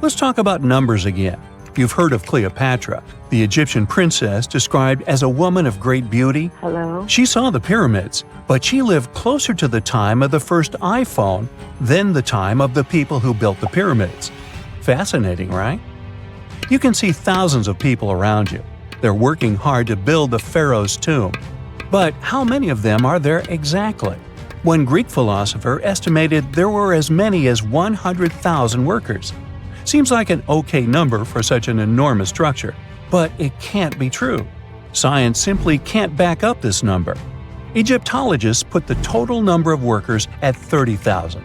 Speaker 1: Let's talk about numbers again. You've heard of Cleopatra, the Egyptian princess described as a woman of great beauty.
Speaker 4: Hello?
Speaker 1: She saw the pyramids, but she lived closer to the time of the first iPhone than the time of the people who built the pyramids. Fascinating, right? You can see thousands of people around you. They're working hard to build the pharaoh's tomb. But how many of them are there exactly? One Greek philosopher estimated there were as many as 100,000 workers. Seems like an okay number for such an enormous structure, but it can't be true. Science simply can't back up this number. Egyptologists put the total number of workers at 30,000.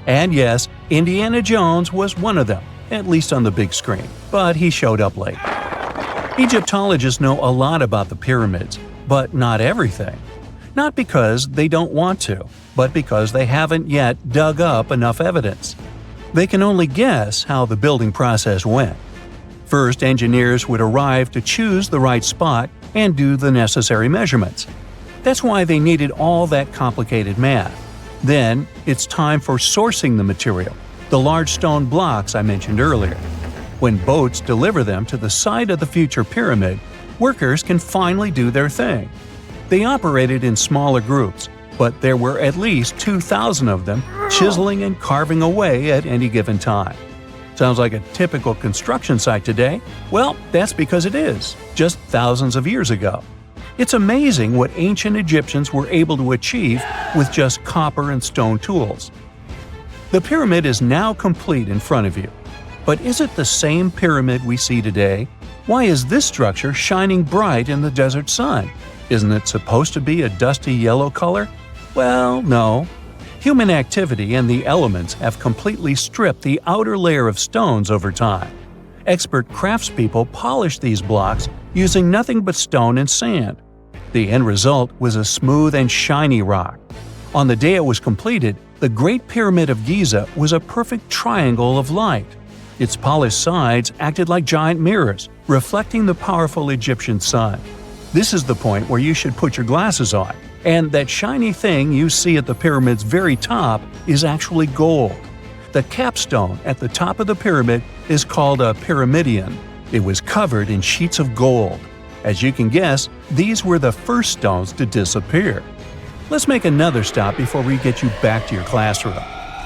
Speaker 1: And yes, Indiana Jones was one of them, at least on the big screen, but he showed up late. Egyptologists know a lot about the pyramids, but not everything. Not because they don't want to, but because they haven't yet dug up enough evidence. They can only guess how the building process went. First, engineers would arrive to choose the right spot and do the necessary measurements. That's why they needed all that complicated math. Then, it's time for sourcing the material, the large stone blocks I mentioned earlier. When boats deliver them to the site of the future pyramid, workers can finally do their thing. They operated in smaller groups, but there were at least 2,000 of them chiseling and carving away at any given time. Sounds like a typical construction site today? Well, that's because it is, just thousands of years ago. It's amazing what ancient Egyptians were able to achieve with just copper and stone tools. The pyramid is now complete in front of you. But is it the same pyramid we see today? Why is this structure shining bright in the desert sun? Isn't it supposed to be a dusty yellow color? Well, no. Human activity and the elements have completely stripped the outer layer of stones over time. Expert craftspeople polished these blocks using nothing but stone and sand. The end result was a smooth and shiny rock. On the day it was completed, the Great Pyramid of Giza was a perfect triangle of light. Its polished sides acted like giant mirrors, reflecting the powerful Egyptian sun. This is the point where you should put your glasses on, and that shiny thing you see at the pyramid's very top is actually gold. The capstone at the top of the pyramid is called a pyramidion. It was covered in sheets of gold. As you can guess, these were the first stones to disappear. Let's make another stop before we get you back to your classroom.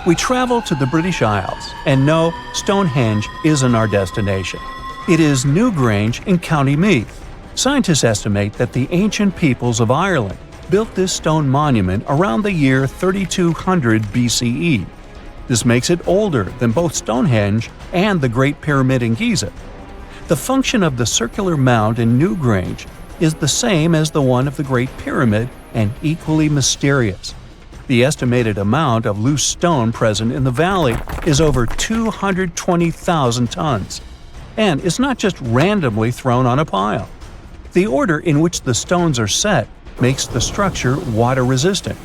Speaker 1: We travel to the British Isles, and no, Stonehenge isn't our destination. It is Newgrange in County Meath. Scientists estimate that the ancient peoples of Ireland built this stone monument around the year 3200 BCE. This makes it older than both Stonehenge and the Great Pyramid in Giza. The function of the circular mound in Newgrange is the same as the one of the Great Pyramid and equally mysterious. The estimated amount of loose stone present in the valley is over 220,000 tons. And it's not just randomly thrown on a pile. The order in which the stones are set makes the structure water-resistant.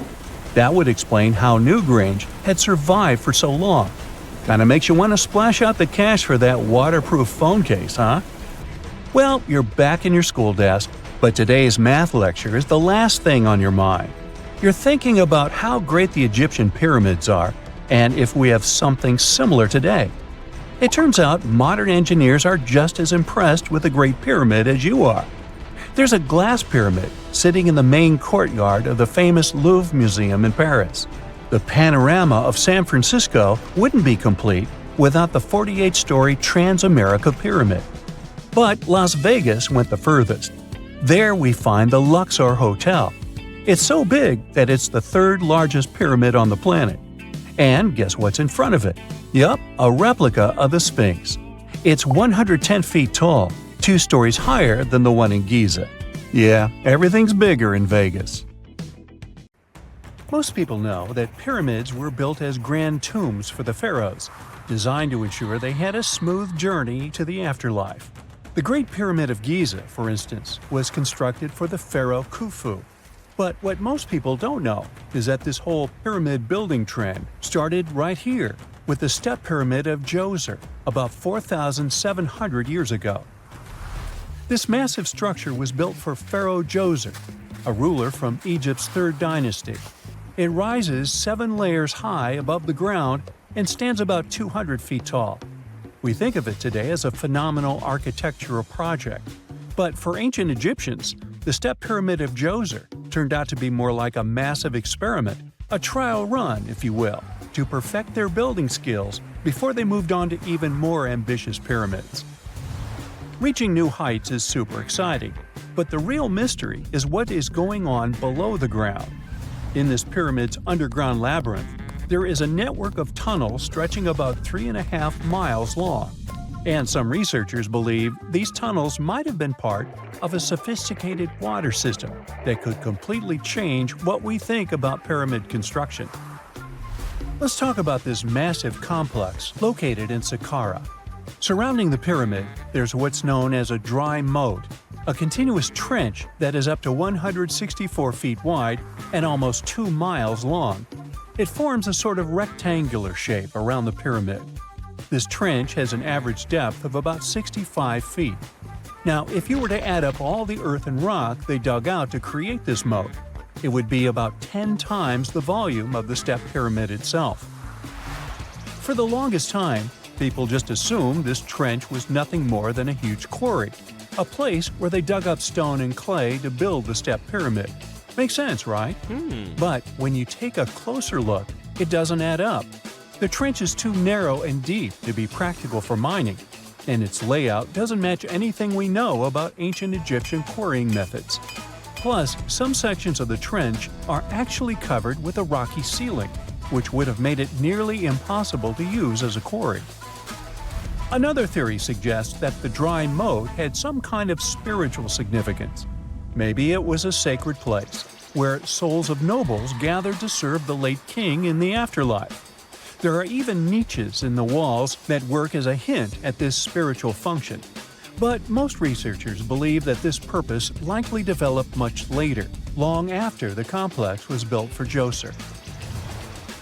Speaker 1: That would explain how Newgrange had survived for so long. Kinda makes you want to splash out the cash for that waterproof phone case, huh? Well, you're back in your school desk, but today's math lecture is the last thing on your mind. You're thinking about how great the Egyptian pyramids are, and if we have something similar today. It turns out modern engineers are just as impressed with the Great Pyramid as you are. There's a glass pyramid sitting in the main courtyard of the famous Louvre Museum in Paris. The panorama of San Francisco wouldn't be complete without the 48-story Transamerica Pyramid. But Las Vegas went the furthest. There we find the Luxor Hotel. It's so big that it's the third largest pyramid on the planet. And guess what's in front of it? Yup, a replica of the Sphinx. It's 110 feet tall, 2 stories higher than the one in Giza. Yeah, everything's bigger in Vegas. Most people know that pyramids were built as grand tombs for the pharaohs, designed to ensure they had a smooth journey to the afterlife. The Great Pyramid of Giza, for instance, was constructed for the pharaoh Khufu. But what most people don't know is that this whole pyramid building trend started right here with the step pyramid of Djoser about 4,700 years ago. This massive structure was built for Pharaoh Djoser, a ruler from Egypt's 3rd dynasty. It rises 7 layers high above the ground and stands about 200 feet tall. We think of it today as a phenomenal architectural project. But for ancient Egyptians, the step pyramid of Djoser turned out to be more like a massive experiment, a trial run, if you will, to perfect their building skills before they moved on to even more ambitious pyramids. Reaching new heights is super exciting, But the real mystery is what is going on below the ground. In this pyramid's underground labyrinth, there is a network of tunnels stretching about 3.5 miles long. And some researchers believe these tunnels might have been part of a sophisticated water system that could completely change what we think about pyramid construction. Let's talk about this massive complex located in Saqqara. Surrounding the pyramid, there's what's known as a dry moat, a continuous trench that is up to 164 feet wide and almost 2 miles long. It forms a sort of rectangular shape around the pyramid. This trench has an average depth of about 65 feet. Now, if you were to add up all the earth and rock they dug out to create this moat, it would be about 10 times the volume of the step pyramid itself. For the longest time, people just assumed this trench was nothing more than a huge quarry, a place where they dug up stone and clay to build the step pyramid. Makes sense, right? But when you take a closer look, it doesn't add up. The trench is too narrow and deep to be practical for mining, and its layout doesn't match anything we know about ancient Egyptian quarrying methods. Plus, some sections of the trench are actually covered with a rocky ceiling, which would have made it nearly impossible to use as a quarry. Another theory suggests that the dry moat had some kind of spiritual significance. Maybe it was a sacred place, where souls of nobles gathered to serve the late king in the afterlife. There are even niches in the walls that work as a hint at this spiritual function. But most researchers believe that this purpose likely developed much later, long after the complex was built for Djoser.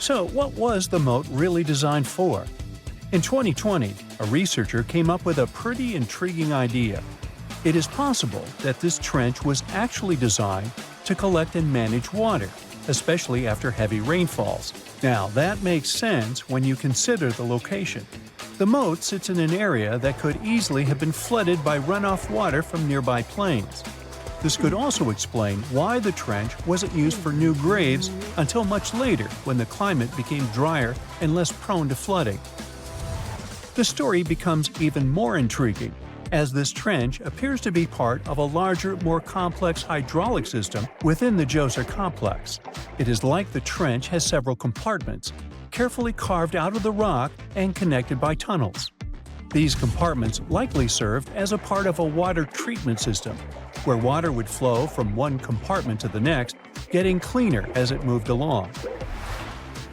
Speaker 1: So, what was the moat really designed for? In 2020, a researcher came up with a pretty intriguing idea. It is possible that this trench was actually designed to collect and manage water, especially after heavy rainfalls. Now, that makes sense when you consider the location. The moat sits in an area that could easily have been flooded by runoff water from nearby plains. This could also explain why the trench wasn't used for new graves until much later when the climate became drier and less prone to flooding. The story becomes even more intriguing, as this trench appears to be part of a larger, more complex hydraulic system within the Djoser complex. It is like the trench has several compartments, carefully carved out of the rock and connected by tunnels. These compartments likely served as a part of a water treatment system, where water would flow from one compartment to the next, getting cleaner as it moved along.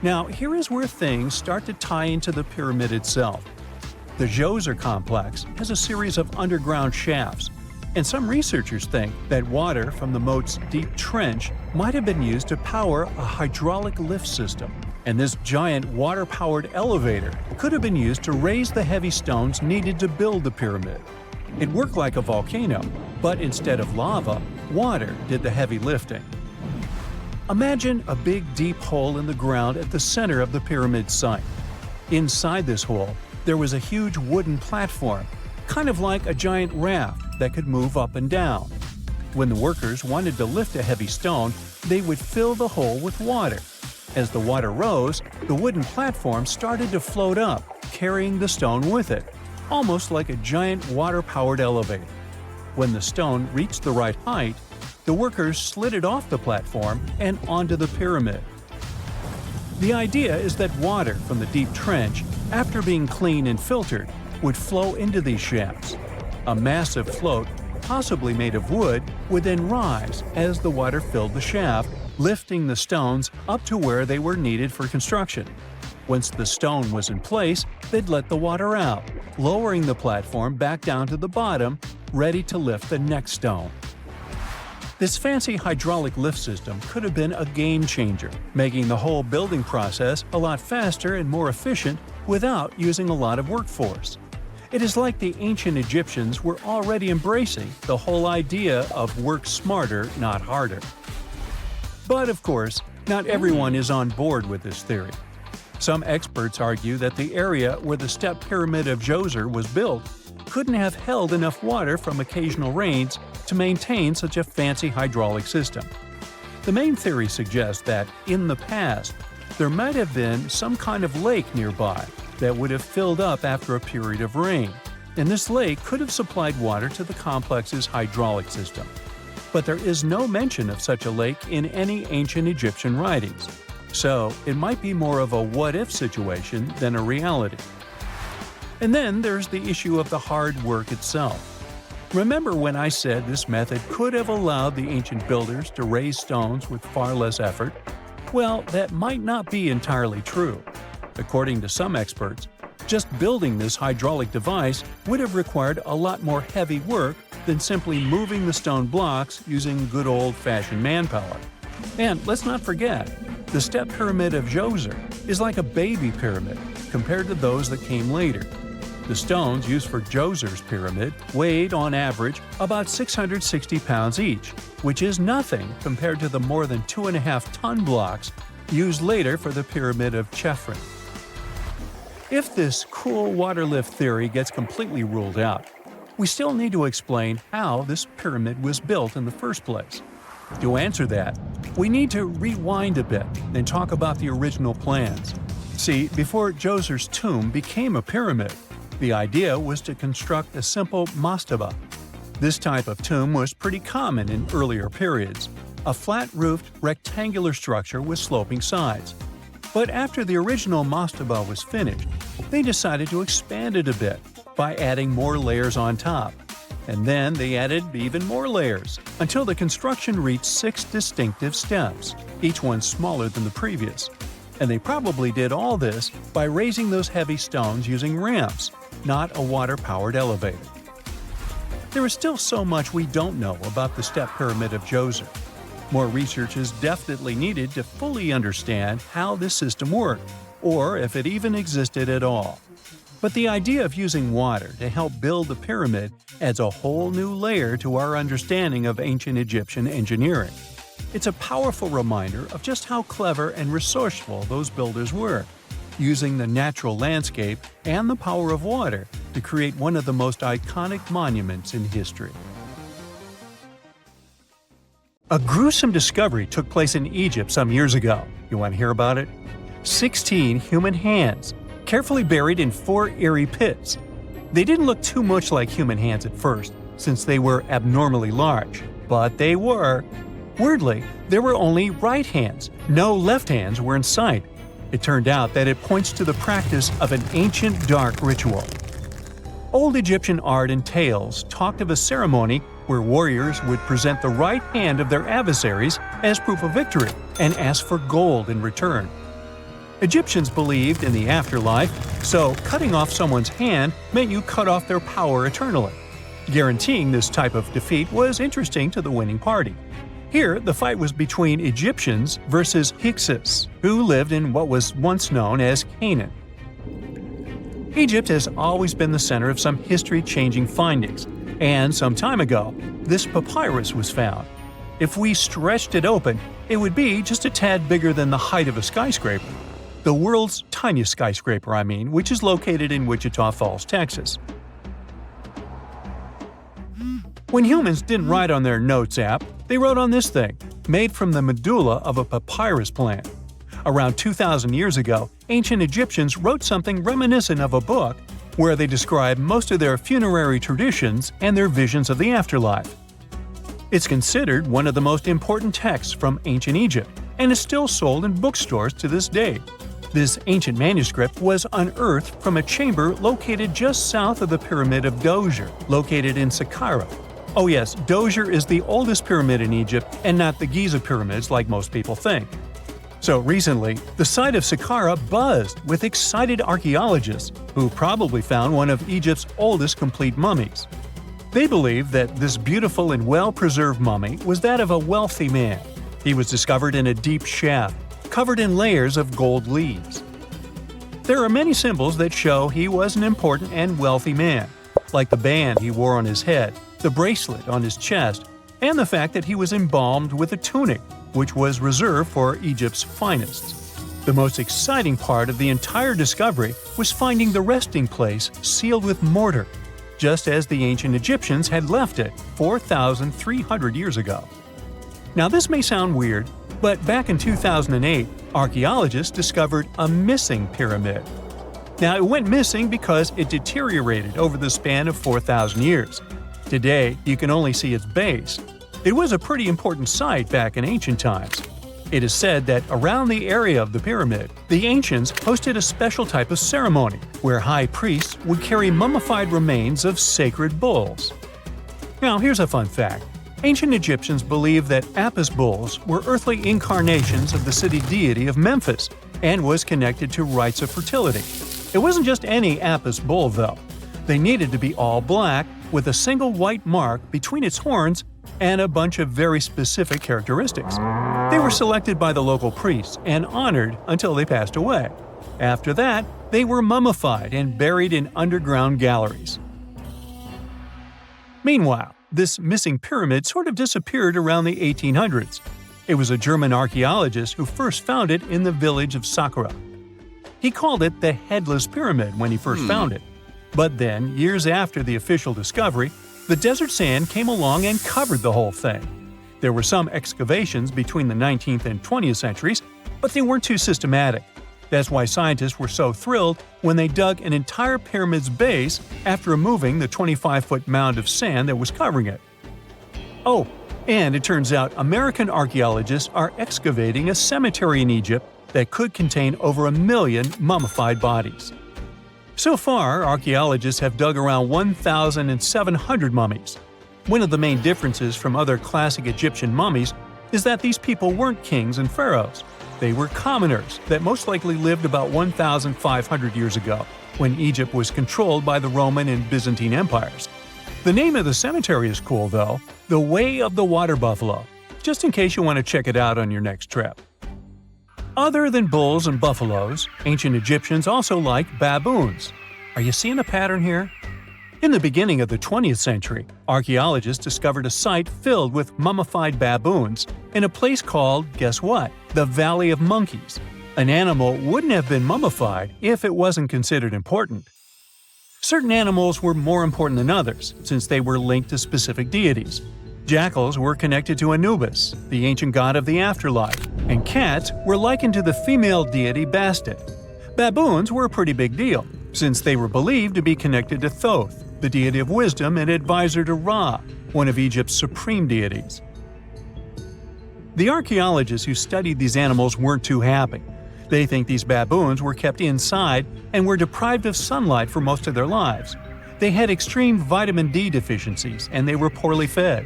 Speaker 1: Now, here is where things start to tie into the pyramid itself. The Djoser complex has a series of underground shafts, and some researchers think that water from the moat's deep trench might have been used to power a hydraulic lift system, and this giant water-powered elevator could have been used to raise the heavy stones needed to build the pyramid. It worked like a volcano, but instead of lava, water did the heavy lifting. Imagine a big deep hole in the ground at the center of the pyramid site. Inside this hole, there was a huge wooden platform, kind of like a giant raft that could move up and down. When the workers wanted to lift a heavy stone, they would fill the hole with water. As the water rose, the wooden platform started to float up, carrying the stone with it, almost like a giant water-powered elevator. When the stone reached the right height, the workers slid it off the platform and onto the pyramid. The idea is that water from the deep trench, after being cleaned and filtered, would flow into these shafts. A massive float, possibly made of wood, would then rise as the water filled the shaft, lifting the stones up to where they were needed for construction. Once the stone was in place, they'd let the water out, lowering the platform back down to the bottom, ready to lift the next stone. This fancy hydraulic lift system could have been a game changer, making the whole building process a lot faster and more efficient without using a lot of workforce. It is like the ancient Egyptians were already embracing the whole idea of work smarter, not harder. But of course, not everyone is on board with this theory. Some experts argue that the area where the step pyramid of Djoser was built couldn't have held enough water from occasional rains to maintain such a fancy hydraulic system. The main theory suggests that, in the past, there might have been some kind of lake nearby that would have filled up after a period of rain, and this lake could have supplied water to the complex's hydraulic system. but there is no mention of such a lake in any ancient Egyptian writings. So it might be more of a what-if situation than a reality. And then there's the issue of the hard work itself. Remember when I said this method could have allowed the ancient builders to raise stones with far less effort? Well, that might not be entirely true. According to some experts, just building this hydraulic device would have required a lot more heavy work than simply moving the stone blocks using good old-fashioned manpower. And let's not forget, the step pyramid of Djoser is like a baby pyramid compared to those that came later. The stones used for Djoser's pyramid weighed, on average, about 660 pounds each, which is nothing compared to the more than 2.5-ton blocks used later for the pyramid of Chephren. If this cool water lift theory gets completely ruled out, we still need to explain how this pyramid was built in the first place. To answer that, we need to rewind a bit and talk about the original plans. See, before Djoser's tomb became a pyramid, the idea was to construct a simple mastaba. This type of tomb was pretty common in earlier periods, a flat-roofed, rectangular structure with sloping sides. But after the original mastaba was finished, they decided to expand it a bit by adding more layers on top. And then they added even more layers, until the construction reached 6 distinctive steps, each one smaller than the previous. And they probably did all this by raising those heavy stones using ramps, not a water-powered elevator. There is still so much we don't know about the step pyramid of Djoser. More research is definitely needed to fully understand how this system worked, or if it even existed at all. But the idea of using water to help build the pyramid adds a whole new layer to our understanding of ancient Egyptian engineering. It's a powerful reminder of just how clever and resourceful those builders were, using the natural landscape and the power of water to create one of the most iconic monuments in history. A gruesome discovery took place in Egypt some years ago. You want to hear about it? 16 human hands, carefully buried in 4 eerie pits. They didn't look too much like human hands at first, since they were abnormally large, but they were. Weirdly, there were only right hands, no left hands were in sight. It turned out that it points to the practice of an ancient dark ritual. Old Egyptian art and tales talked of a ceremony where warriors would present the right hand of their adversaries as proof of victory and ask for gold in return. Egyptians believed in the afterlife, so cutting off someone's hand meant you cut off their power eternally. Guaranteeing this type of defeat was interesting to the winning party. Here, the fight was between Egyptians versus Hyksos, who lived in what was once known as Canaan. Egypt has always been the center of some history-changing findings, and some time ago, this papyrus was found. If we stretched it open, it would be just a tad bigger than the height of a skyscraper. The world's tiniest skyscraper, which is located in Wichita Falls, Texas. When humans didn't write on their notes app, they wrote on this thing, made from the medulla of a papyrus plant. Around 2,000 years ago, ancient Egyptians wrote something reminiscent of a book where they describe most of their funerary traditions and their visions of the afterlife. It's considered one of the most important texts from ancient Egypt and is still sold in bookstores to this day. This ancient manuscript was unearthed from a chamber located just south of the Pyramid of Djoser, located in Saqqara. Oh yes, Djoser is the oldest pyramid in Egypt and not the Giza pyramids like most people think. So recently, the site of Saqqara buzzed with excited archaeologists who probably found one of Egypt's oldest complete mummies. They believe that this beautiful and well-preserved mummy was that of a wealthy man. He was discovered in a deep shaft, covered in layers of gold leaves. There are many symbols that show he was an important and wealthy man, like the band he wore on his head, the bracelet on his chest, and the fact that he was embalmed with a tunic, which was reserved for Egypt's finest. The most exciting part of the entire discovery was finding the resting place sealed with mortar, just as the ancient Egyptians had left it 4,300 years ago. Now this may sound weird, but back in 2008, archaeologists discovered a missing pyramid. Now it went missing because it deteriorated over the span of 4,000 years. Today, you can only see its base. It was a pretty important site back in ancient times. It is said that around the area of the pyramid, the ancients hosted a special type of ceremony where high priests would carry mummified remains of sacred bulls. Now, here's a fun fact. Ancient Egyptians believed that Apis bulls were earthly incarnations of the city deity of Memphis and was connected to rites of fertility. It wasn't just any Apis bull, though. They needed to be all black, with a single white mark between its horns and a bunch of very specific characteristics. They were selected by the local priests and honored until they passed away. After that, they were mummified and buried in underground galleries. Meanwhile, this missing pyramid sort of disappeared around the 1800s. It was a German archaeologist who first found it in the village of Saqqara. He called it the Headless Pyramid when he first found it. But then, years after the official discovery, the desert sand came along and covered the whole thing. There were some excavations between the 19th and 20th centuries, but they weren't too systematic. That's why scientists were so thrilled when they dug an entire pyramid's base after removing the 25-foot mound of sand that was covering it. Oh, and it turns out American archaeologists are excavating a cemetery in Egypt that could contain over 1 million mummified bodies. So far, archaeologists have dug around 1,700 mummies. One of the main differences from other classic Egyptian mummies is that these people weren't kings and pharaohs. They were commoners that most likely lived about 1,500 years ago, when Egypt was controlled by the Roman and Byzantine empires. The name of the cemetery is cool, though, the Way of the Water Buffalo, just in case you want to check it out on your next trip. Other than bulls and buffaloes, ancient Egyptians also liked baboons. Are you seeing a pattern here? In the beginning of the 20th century, archaeologists discovered a site filled with mummified baboons in a place called, guess what? The Valley of Monkeys. An animal wouldn't have been mummified if it wasn't considered important. Certain animals were more important than others, since they were linked to specific deities. Jackals were connected to Anubis, the ancient god of the afterlife, and cats were likened to the female deity Bastet. Baboons were a pretty big deal, since they were believed to be connected to Thoth, the deity of wisdom and advisor to Ra, one of Egypt's supreme deities. The archaeologists who studied these animals weren't too happy. They think these baboons were kept inside and were deprived of sunlight for most of their lives. They had extreme vitamin D deficiencies and they were poorly fed.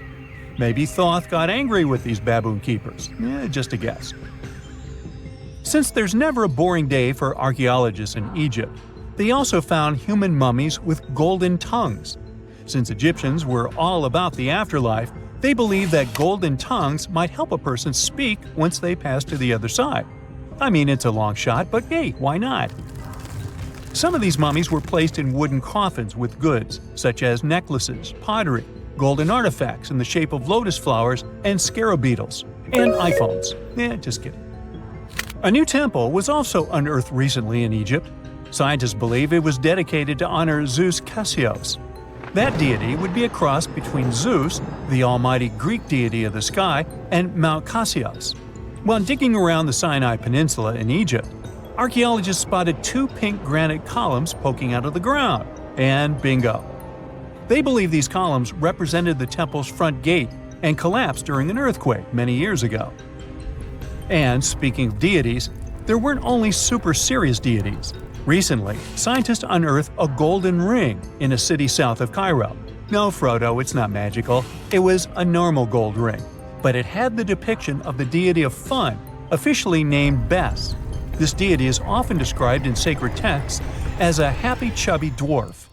Speaker 1: Maybe Thoth got angry with these baboon keepers. Just a guess. Since there's never a boring day for archaeologists in Egypt, they also found human mummies with golden tongues. Since Egyptians were all about the afterlife, they believed that golden tongues might help a person speak once they pass to the other side. I mean, it's a long shot, but hey, why not? Some of these mummies were placed in wooden coffins with goods, such as necklaces, pottery, golden artifacts in the shape of lotus flowers and scarab beetles, and iPhones. Just kidding. A new temple was also unearthed recently in Egypt. Scientists believe it was dedicated to honor Zeus Cassios. That deity would be a cross between Zeus, the almighty Greek deity of the sky, and Mount Cassios. While digging around the Sinai Peninsula in Egypt, archaeologists spotted 2 pink granite columns poking out of the ground, and bingo. They believe these columns represented the temple's front gate and collapsed during an earthquake many years ago. And speaking of deities, there weren't only super serious deities. Recently, scientists unearthed a golden ring in a city south of Cairo. No, Frodo, it's not magical. It was a normal gold ring, but it had the depiction of the deity of fun, officially named Bes. This deity is often described in sacred texts as a happy chubby dwarf.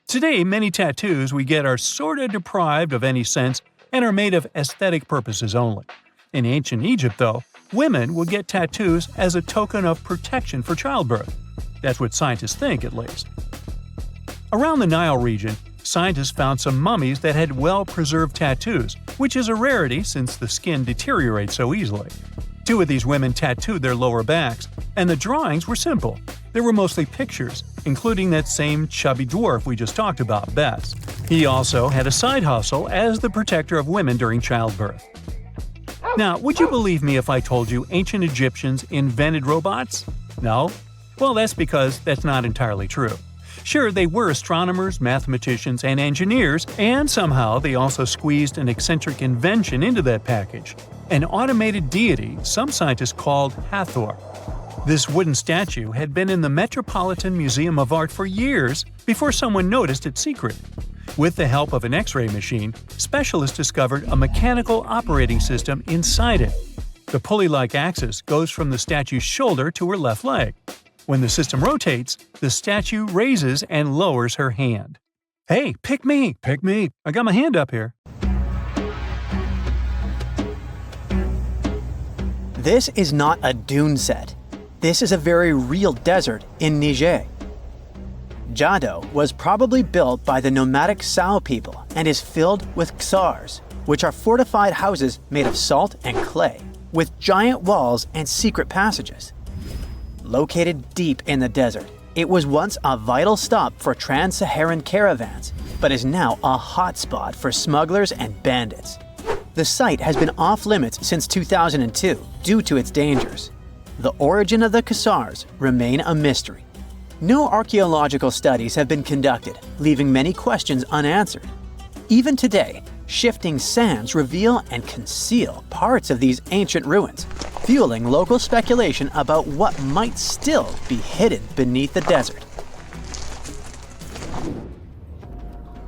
Speaker 1: Today, many tattoos we get are sorta deprived of any sense and are made of aesthetic purposes only. In ancient Egypt, though, women would get tattoos as a token of protection for childbirth. That's what scientists think, at least. Around the Nile region, scientists found some mummies that had well-preserved tattoos, which is a rarity since the skin deteriorates so easily. 2 of these women tattooed their lower backs, and the drawings were simple. They were mostly pictures, including that same chubby dwarf we just talked about, Bes. He also had a side hustle as the protector of women during childbirth. Now, would you believe me if I told you ancient Egyptians invented robots? No? Well, that's because that's not entirely true. Sure, they were astronomers, mathematicians, and engineers, and somehow they also squeezed an eccentric invention into that package. An automated deity some scientists called Hathor. This wooden statue had been in the Metropolitan Museum of Art for years before someone noticed its secret. With the help of an X-ray machine, specialists discovered a mechanical operating system inside it. The pulley-like axis goes from the statue's shoulder to her left leg. When the system rotates, the statue raises and lowers her hand. Hey, pick me! Pick me! I got my hand up here.
Speaker 2: This is not a dune set. This is a very real desert in Niger. Jado was probably built by the nomadic Sao people and is filled with ksars, which are fortified houses made of salt and clay, with giant walls and secret passages. Located deep in the desert, it was once a vital stop for trans-Saharan caravans, but is now a hotspot for smugglers and bandits. The site has been off-limits since 2002 due to its dangers. The origin of the ksars remain a mystery. No archaeological studies have been conducted, leaving many questions unanswered. Even today, shifting sands reveal and conceal parts of these ancient ruins, fueling local speculation about what might still be hidden beneath the desert.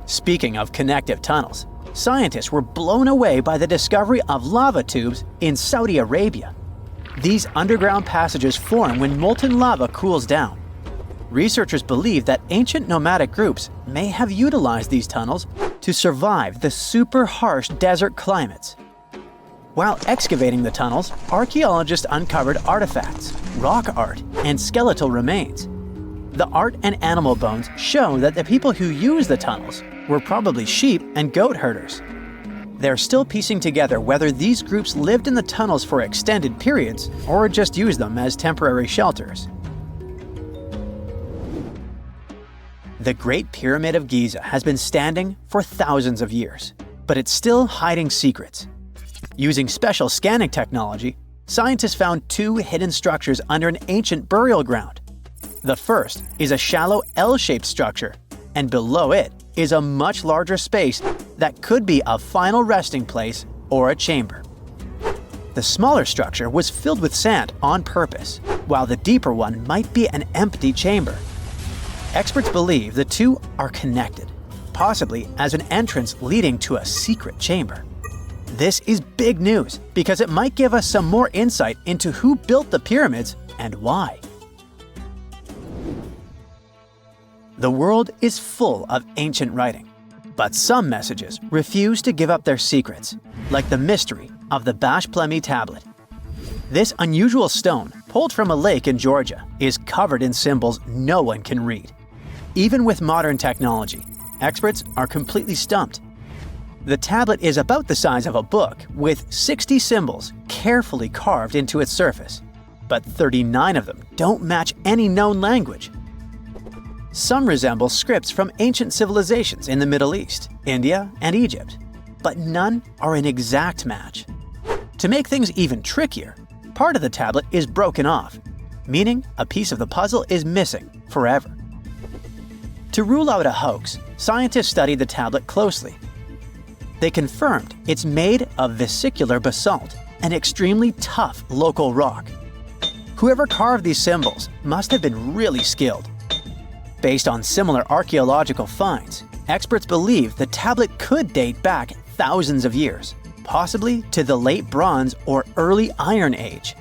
Speaker 2: Speaking of connective tunnels, scientists were blown away by the discovery of lava tubes in Saudi Arabia. These underground passages form when molten lava cools down. Researchers believe that ancient nomadic groups may have utilized these tunnels to survive the super harsh desert climates. While excavating the tunnels, archaeologists uncovered artifacts, rock art, and skeletal remains. The art and animal bones show that the people who used the tunnels were probably sheep and goat herders. They're still piecing together whether these groups lived in the tunnels for extended periods or just used them as temporary shelters. The Great Pyramid of Giza has been standing for thousands of years, but it's still hiding secrets. Using special scanning technology, scientists found two hidden structures under an ancient burial ground. The first is a shallow L-shaped structure, and below it is a much larger space that could be a final resting place or a chamber. The smaller structure was filled with sand on purpose, while the deeper one might be an empty chamber. Experts believe the two are connected, possibly as an entrance leading to a secret chamber. This is big news because it might give us some more insight into who built the pyramids and why. The world is full of ancient writing, but some messages refuse to give up their secrets, like the mystery of the Bash Plemi tablet. This unusual stone, pulled from a lake in Georgia, is covered in symbols no one can read. Even with modern technology, experts are completely stumped. The tablet is about the size of a book, with 60 symbols carefully carved into its surface, but 39 of them don't match any known language. Some resemble scripts from ancient civilizations in the Middle East, India, and Egypt, but none are an exact match. To make things even trickier, part of the tablet is broken off, meaning a piece of the puzzle is missing forever. To rule out a hoax, scientists studied the tablet closely. They confirmed it's made of vesicular basalt, an extremely tough local rock. Whoever carved these symbols must have been really skilled. Based on similar archaeological finds, experts believe the tablet could date back thousands of years, possibly to the late Bronze or early Iron Age.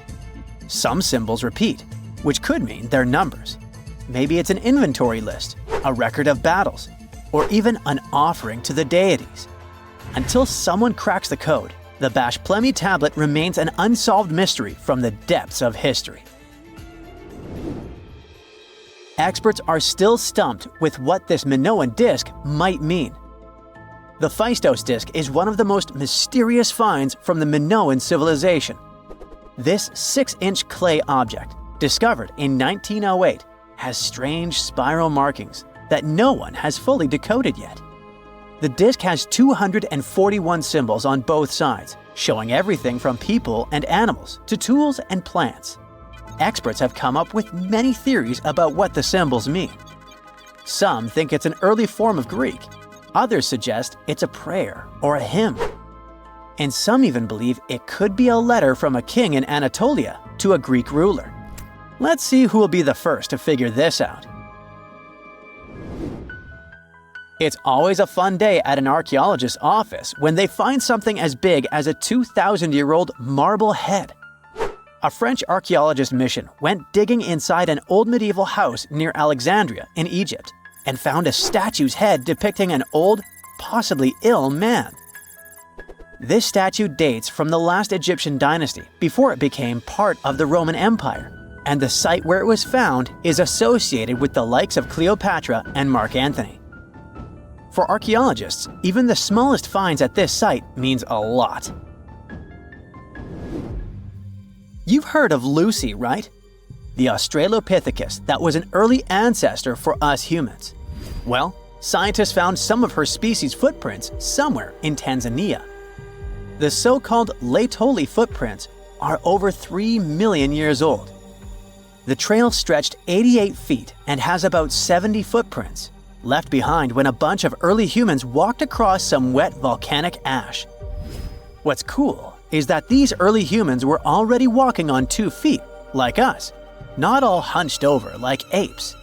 Speaker 2: Some symbols repeat, which could mean they're numbers. Maybe it's an inventory list, a record of battles, or even an offering to the deities. Until someone cracks the code, the Bash Plemi tablet remains an unsolved mystery from the depths of history. Experts are still stumped with what this Minoan disc might mean. The Phaistos disc is one of the most mysterious finds from the Minoan civilization. This 6-inch clay object, discovered in 1908, has strange spiral markings that no one has fully decoded yet. The disc has 241 symbols on both sides, showing everything from people and animals to tools and plants. Experts have come up with many theories about what the symbols mean. Some think it's an early form of Greek. Others suggest it's a prayer or a hymn. And some even believe it could be a letter from a king in Anatolia to a Greek ruler. Let's see who will be the first to figure this out. It's always a fun day at an archaeologist's office when they find something as big as a 2,000-year-old marble head. A French archaeologist mission went digging inside an old medieval house near Alexandria in Egypt and found a statue's head depicting an old, possibly ill man. This statue dates from the last Egyptian dynasty before it became part of the Roman Empire, and the site where it was found is associated with the likes of Cleopatra and Mark Antony. For archaeologists, even the smallest finds at this site means a lot. You've heard of Lucy, right? The Australopithecus that was an early ancestor for us humans. Well, scientists found some of her species' footprints somewhere in Tanzania. The so-called Laetoli footprints are over 3 million years old. The trail stretched 88 feet and has about 70 footprints, left behind when a bunch of early humans walked across some wet volcanic ash. What's cool is that these early humans were already walking on 2 feet, like us, not all hunched over like apes.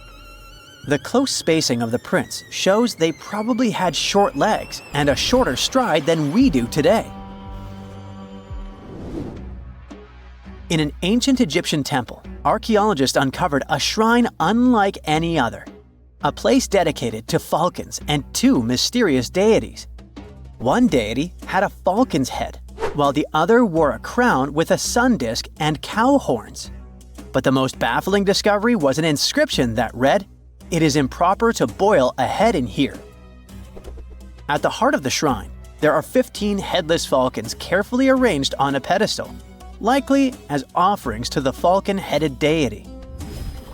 Speaker 2: The close spacing of the prints shows they probably had short legs and a shorter stride than we do today. In an ancient Egyptian temple, archaeologists uncovered a shrine unlike any other, a place dedicated to falcons and 2 mysterious deities. One deity had a falcon's head, while the other wore a crown with a sun disk and cow horns. But the most baffling discovery was an inscription that read, "It is improper to boil a head in here." At the heart of the shrine, there are 15 headless falcons carefully arranged on a pedestal, likely as offerings to the falcon-headed deity.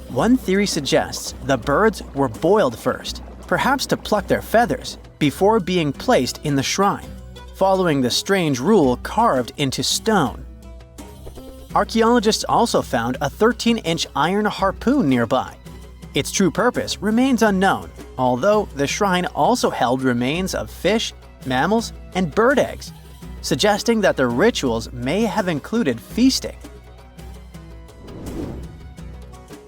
Speaker 2: One theory suggests the birds were boiled first, perhaps to pluck their feathers, before being placed in the shrine, following the strange rule carved into stone. Archaeologists also found a 13-inch iron harpoon nearby. Its true purpose remains unknown, although the shrine also held remains of fish, mammals, and bird eggs, suggesting that the rituals may have included feasting.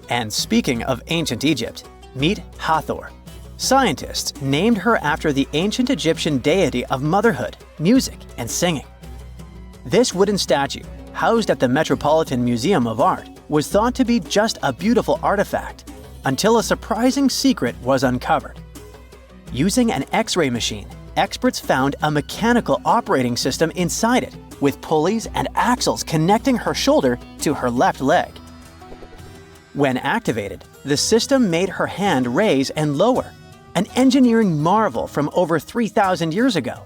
Speaker 2: And speaking of ancient Egypt, meet Hathor. Scientists named her after the ancient Egyptian deity of motherhood, music, and singing. This wooden statue, housed at the Metropolitan Museum of Art, was thought to be just a beautiful artifact, until a surprising secret was uncovered. Using an X-ray machine, experts found a mechanical operating system inside it, with pulleys and axles connecting her shoulder to her left leg. When activated, the system made her hand raise and lower, an engineering marvel from over 3,000 years ago.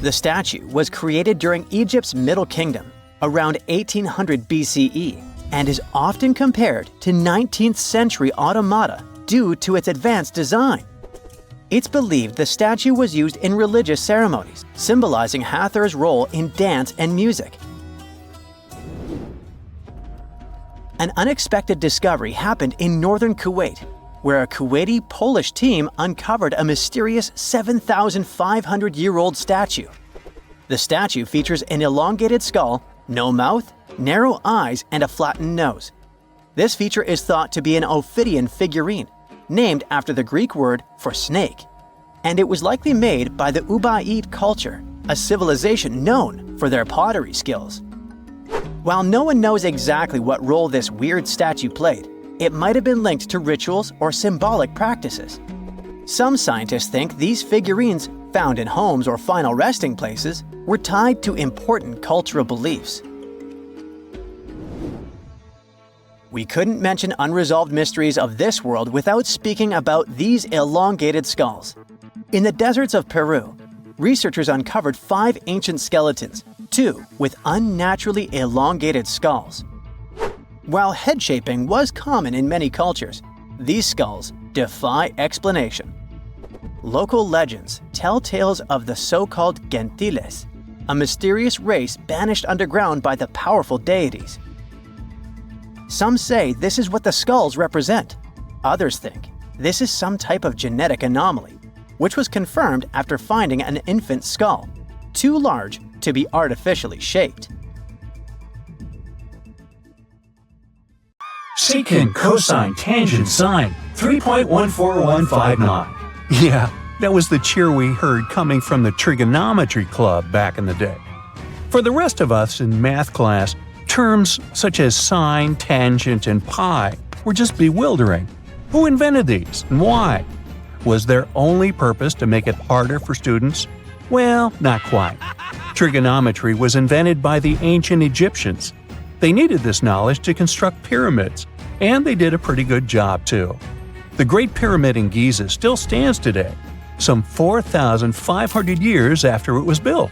Speaker 2: The statue was created during Egypt's Middle Kingdom, around 1800 BCE, and is often compared to 19th century automata due to its advanced design. It's believed the statue was used in religious ceremonies, symbolizing Hathor's role in dance and music. An unexpected discovery happened in northern Kuwait, where a Kuwaiti-Polish team uncovered a mysterious 7,500-year-old statue. The statue features an elongated skull, no mouth, narrow eyes, and a flattened nose. This feature is thought to be an Ophidian figurine, named after the Greek word for snake, and it was likely made by the Ubaid culture, a civilization known for their pottery skills. While no one knows exactly what role this weird statue played, it might have been linked to rituals or symbolic practices. Some scientists think these figurines, found in homes or final resting places, were tied to important cultural beliefs. We couldn't mention unresolved mysteries of this world without speaking about these elongated skulls. In the deserts of Peru, researchers uncovered 5 ancient skeletons, 2 with unnaturally elongated skulls. While head shaping was common in many cultures, these skulls defy explanation. Local legends tell tales of the so-called gentiles, a mysterious race banished underground by the powerful deities. Some say this is what the skulls represent. Others think this is some type of genetic anomaly, which was confirmed after finding an infant's skull, too large to be artificially shaped.
Speaker 1: Secant, cosine, tangent, sine, 3.14159. Yeah, that was the cheer we heard coming from the trigonometry club back in the day. For the rest of us in math class, terms such as sine, tangent, and pi were just bewildering. Who invented these and why? Was their only purpose to make it harder for students? Well, not quite. Trigonometry was invented by the ancient Egyptians. They needed this knowledge to construct pyramids, and they did a pretty good job too. The Great Pyramid in Giza still stands today, some 4,500 years after it was built.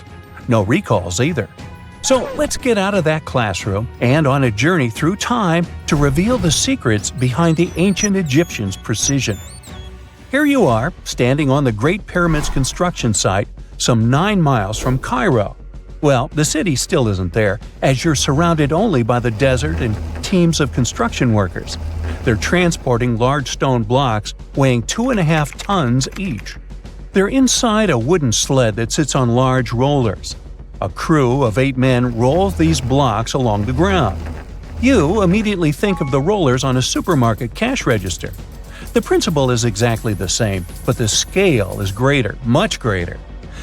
Speaker 1: No recalls either. So let's get out of that classroom and on a journey through time to reveal the secrets behind the ancient Egyptians' precision. Here you are, standing on the Great Pyramid's construction site, some 9 miles from Cairo. Well, the city still isn't there, as you're surrounded only by the desert and teams of construction workers. They're transporting large stone blocks weighing 2.5 tons each. They're inside a wooden sled that sits on large rollers. A crew of 8 men rolls these blocks along the ground. You immediately think of the rollers on a supermarket cash register. The principle is exactly the same, but the scale is greater, much greater.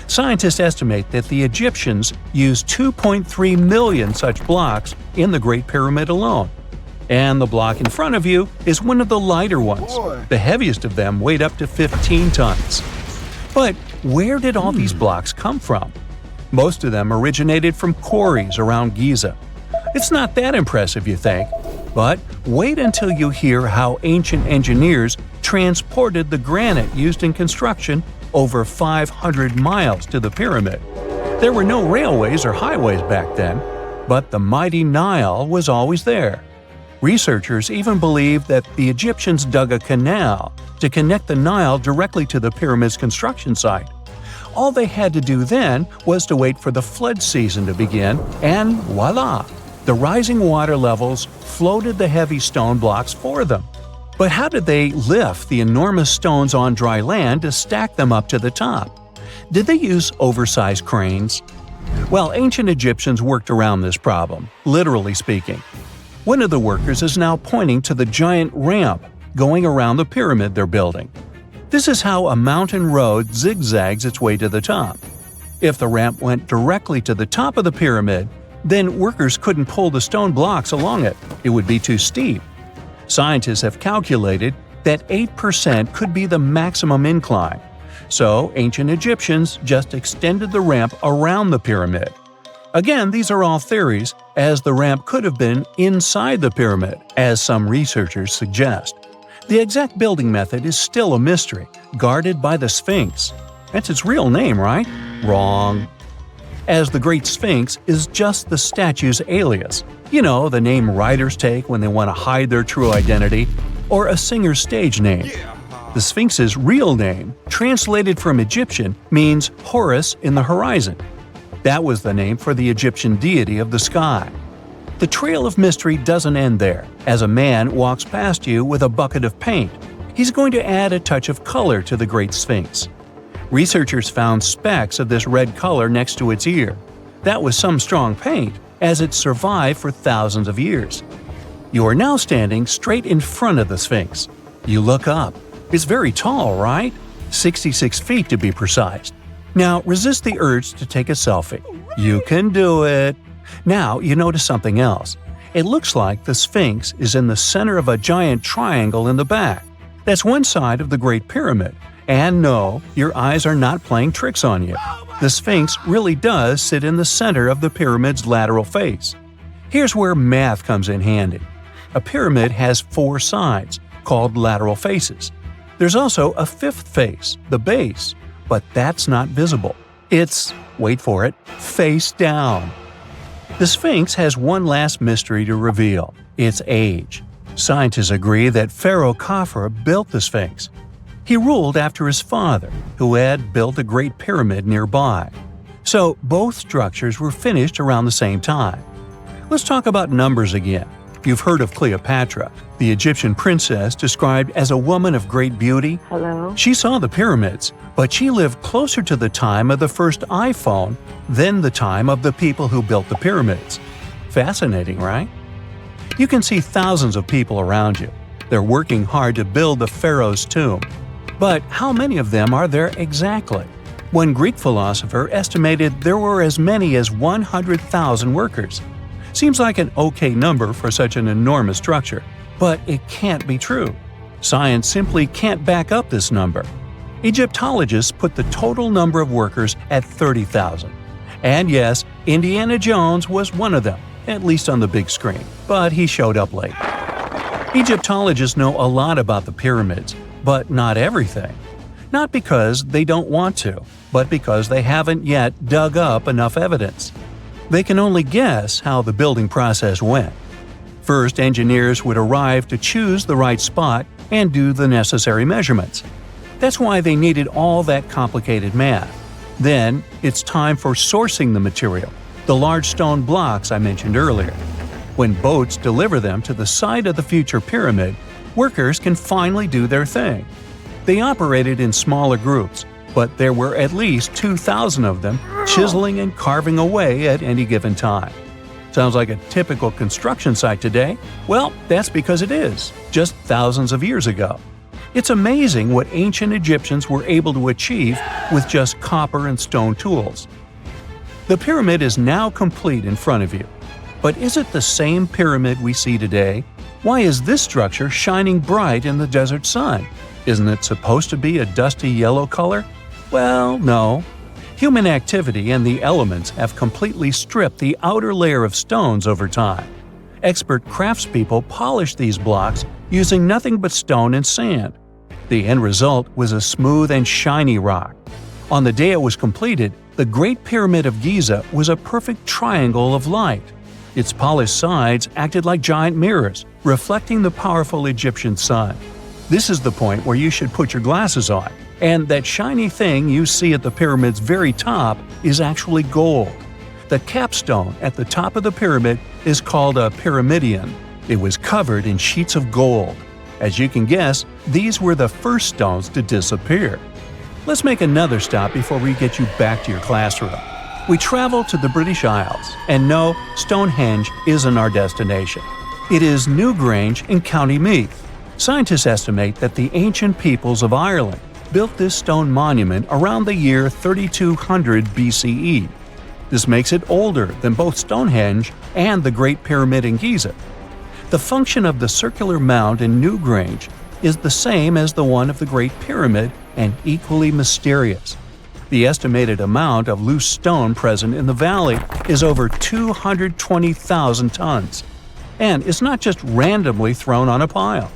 Speaker 1: Scientists estimate that the Egyptians used 2.3 million such blocks in the Great Pyramid alone. And the block in front of you is one of the lighter ones. The heaviest of them weighed up to 15 tons. But where did all these blocks come from? Most of them originated from quarries around Giza. It's not that impressive, you think, but wait until you hear how ancient engineers transported the granite used in construction over 500 miles to the pyramid. There were no railways or highways back then, but the mighty Nile was always there. Researchers even believe that the Egyptians dug a canal to connect the Nile directly to the pyramid's construction site. All they had to do then was to wait for the flood season to begin, and voila! The rising water levels floated the heavy stone blocks for them. But how did they lift the enormous stones on dry land to stack them up to the top? Did they use oversized cranes? Well, ancient Egyptians worked around this problem, literally speaking. One of the workers is now pointing to the giant ramp going around the pyramid they're building. This is how a mountain road zigzags its way to the top. If the ramp went directly to the top of the pyramid, then workers couldn't pull the stone blocks along it. It would be too steep. Scientists have calculated that 8% could be the maximum incline. So ancient Egyptians just extended the ramp around the pyramid. Again, these are all theories, as the ramp could have been inside the pyramid, as some researchers suggest. The exact building method is still a mystery, guarded by the Sphinx. That's its real name, right? Wrong. As the Great Sphinx is just the statue's alias. You know, the name writers take when they want to hide their true identity, or a singer's stage name. The Sphinx's real name, translated from Egyptian, means Horus in the horizon. That was the name for the Egyptian deity of the sky. The trail of mystery doesn't end there. As a man walks past you with a bucket of paint, he's going to add a touch of color to the Great Sphinx. Researchers found specks of this red color next to its ear. That was some strong paint, as it survived for thousands of years. You are now standing straight in front of the Sphinx. You look up. It's very tall, right? 66 feet to be precise. Now resist the urge to take a selfie. You can do it. Now you notice something else. It looks like the Sphinx is in the center of a giant triangle in the back. That's one side of the Great Pyramid. And no, your eyes are not playing tricks on you. The Sphinx really does sit in the center of the pyramid's lateral face. Here's where math comes in handy. A pyramid has 4 sides, called lateral faces. There's also a 5th face, the base, but that's not visible. It's, wait for it, face down. The Sphinx has one last mystery to reveal: its age. Scientists agree that Pharaoh Khafre built the Sphinx. He ruled after his father, who had built a great pyramid nearby. So both structures were finished around the same time. Let's talk about numbers again. You've heard of Cleopatra, the Egyptian princess described as a woman of great beauty.
Speaker 4: Hello?
Speaker 1: She saw the pyramids, but she lived closer to the time of the first iPhone than the time of the people who built the pyramids. Fascinating, right? You can see thousands of people around you. They're working hard to build the pharaoh's tomb. But how many of them are there exactly? One Greek philosopher estimated there were as many as 100,000 workers. Seems like an okay number for such an enormous structure, but it can't be true. Science simply can't back up this number. Egyptologists put the total number of workers at 30,000. And yes, Indiana Jones was one of them, at least on the big screen, but he showed up late. Egyptologists know a lot about the pyramids, but not everything. Not because they don't want to, but because they haven't yet dug up enough evidence. They can only guess how the building process went. First, engineers would arrive to choose the right spot and do the necessary measurements. That's why they needed all that complicated math. Then, it's time for sourcing the material, the large stone blocks I mentioned earlier. When boats deliver them to the site of the future pyramid, workers can finally do their thing. They operated in smaller groups, but there were at least 2,000 of them chiseling and carving away at any given time. Sounds like a typical construction site today? Well, that's because it is, just thousands of years ago. It's amazing what ancient Egyptians were able to achieve with just copper and stone tools. The pyramid is now complete in front of you. But is it the same pyramid we see today? Why is this structure shining bright in the desert sun? Isn't it supposed to be a dusty yellow color? Well, no. Human activity and the elements have completely stripped the outer layer of stones over time. Expert craftspeople polished these blocks using nothing but stone and sand. The end result was a smooth and shiny rock. On the day it was completed, the Great Pyramid of Giza was a perfect triangle of light. Its polished sides acted like giant mirrors, reflecting the powerful Egyptian sun. This is the point where you should put your glasses on, and that shiny thing you see at the pyramid's very top is actually gold. The capstone at the top of the pyramid is called a pyramidion. It was covered in sheets of gold. As you can guess, these were the first stones to disappear. Let's make another stop before we get you back to your classroom. We travel to the British Isles, and no, Stonehenge isn't our destination. It is Newgrange in County Meath. Scientists estimate that the ancient peoples of Ireland built this stone monument around the year 3200 BCE. This makes it older than both Stonehenge and the Great Pyramid in Giza. The function of the circular mound in Newgrange is the same as the one of the Great Pyramid and equally mysterious. The estimated amount of loose stone present in the valley is over 220,000 tons. And it's not just randomly thrown on a pile.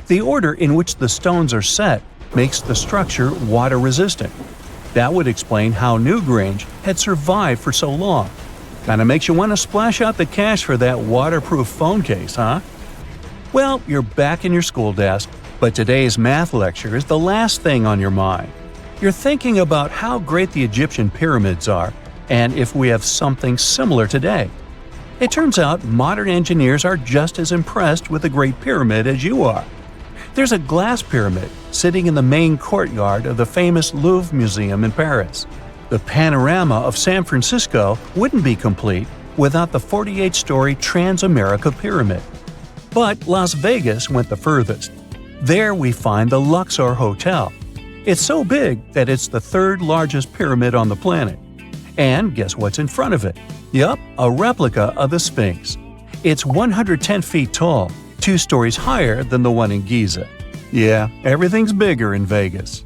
Speaker 1: The order in which the stones are set makes the structure water-resistant. That would explain how Newgrange had survived for so long. Kinda makes you want to splash out the cash for that waterproof phone case, huh? Well, you're back in your school desk, but today's math lecture is the last thing on your mind. You're thinking about how great the Egyptian pyramids are, and if we have something similar today. It turns out modern engineers are just as impressed with the Great Pyramid as you are. There's a glass pyramid sitting in the main courtyard of the famous Louvre Museum in Paris. The panorama of San Francisco wouldn't be complete without the 48-story Transamerica Pyramid. But Las Vegas went the furthest. There we find the Luxor Hotel. It's so big that it's the third largest pyramid on the planet. And guess what's in front of it? Yup, a replica of the Sphinx. It's 110 feet tall, 2 stories higher than the one in Giza. Yeah, everything's bigger in Vegas.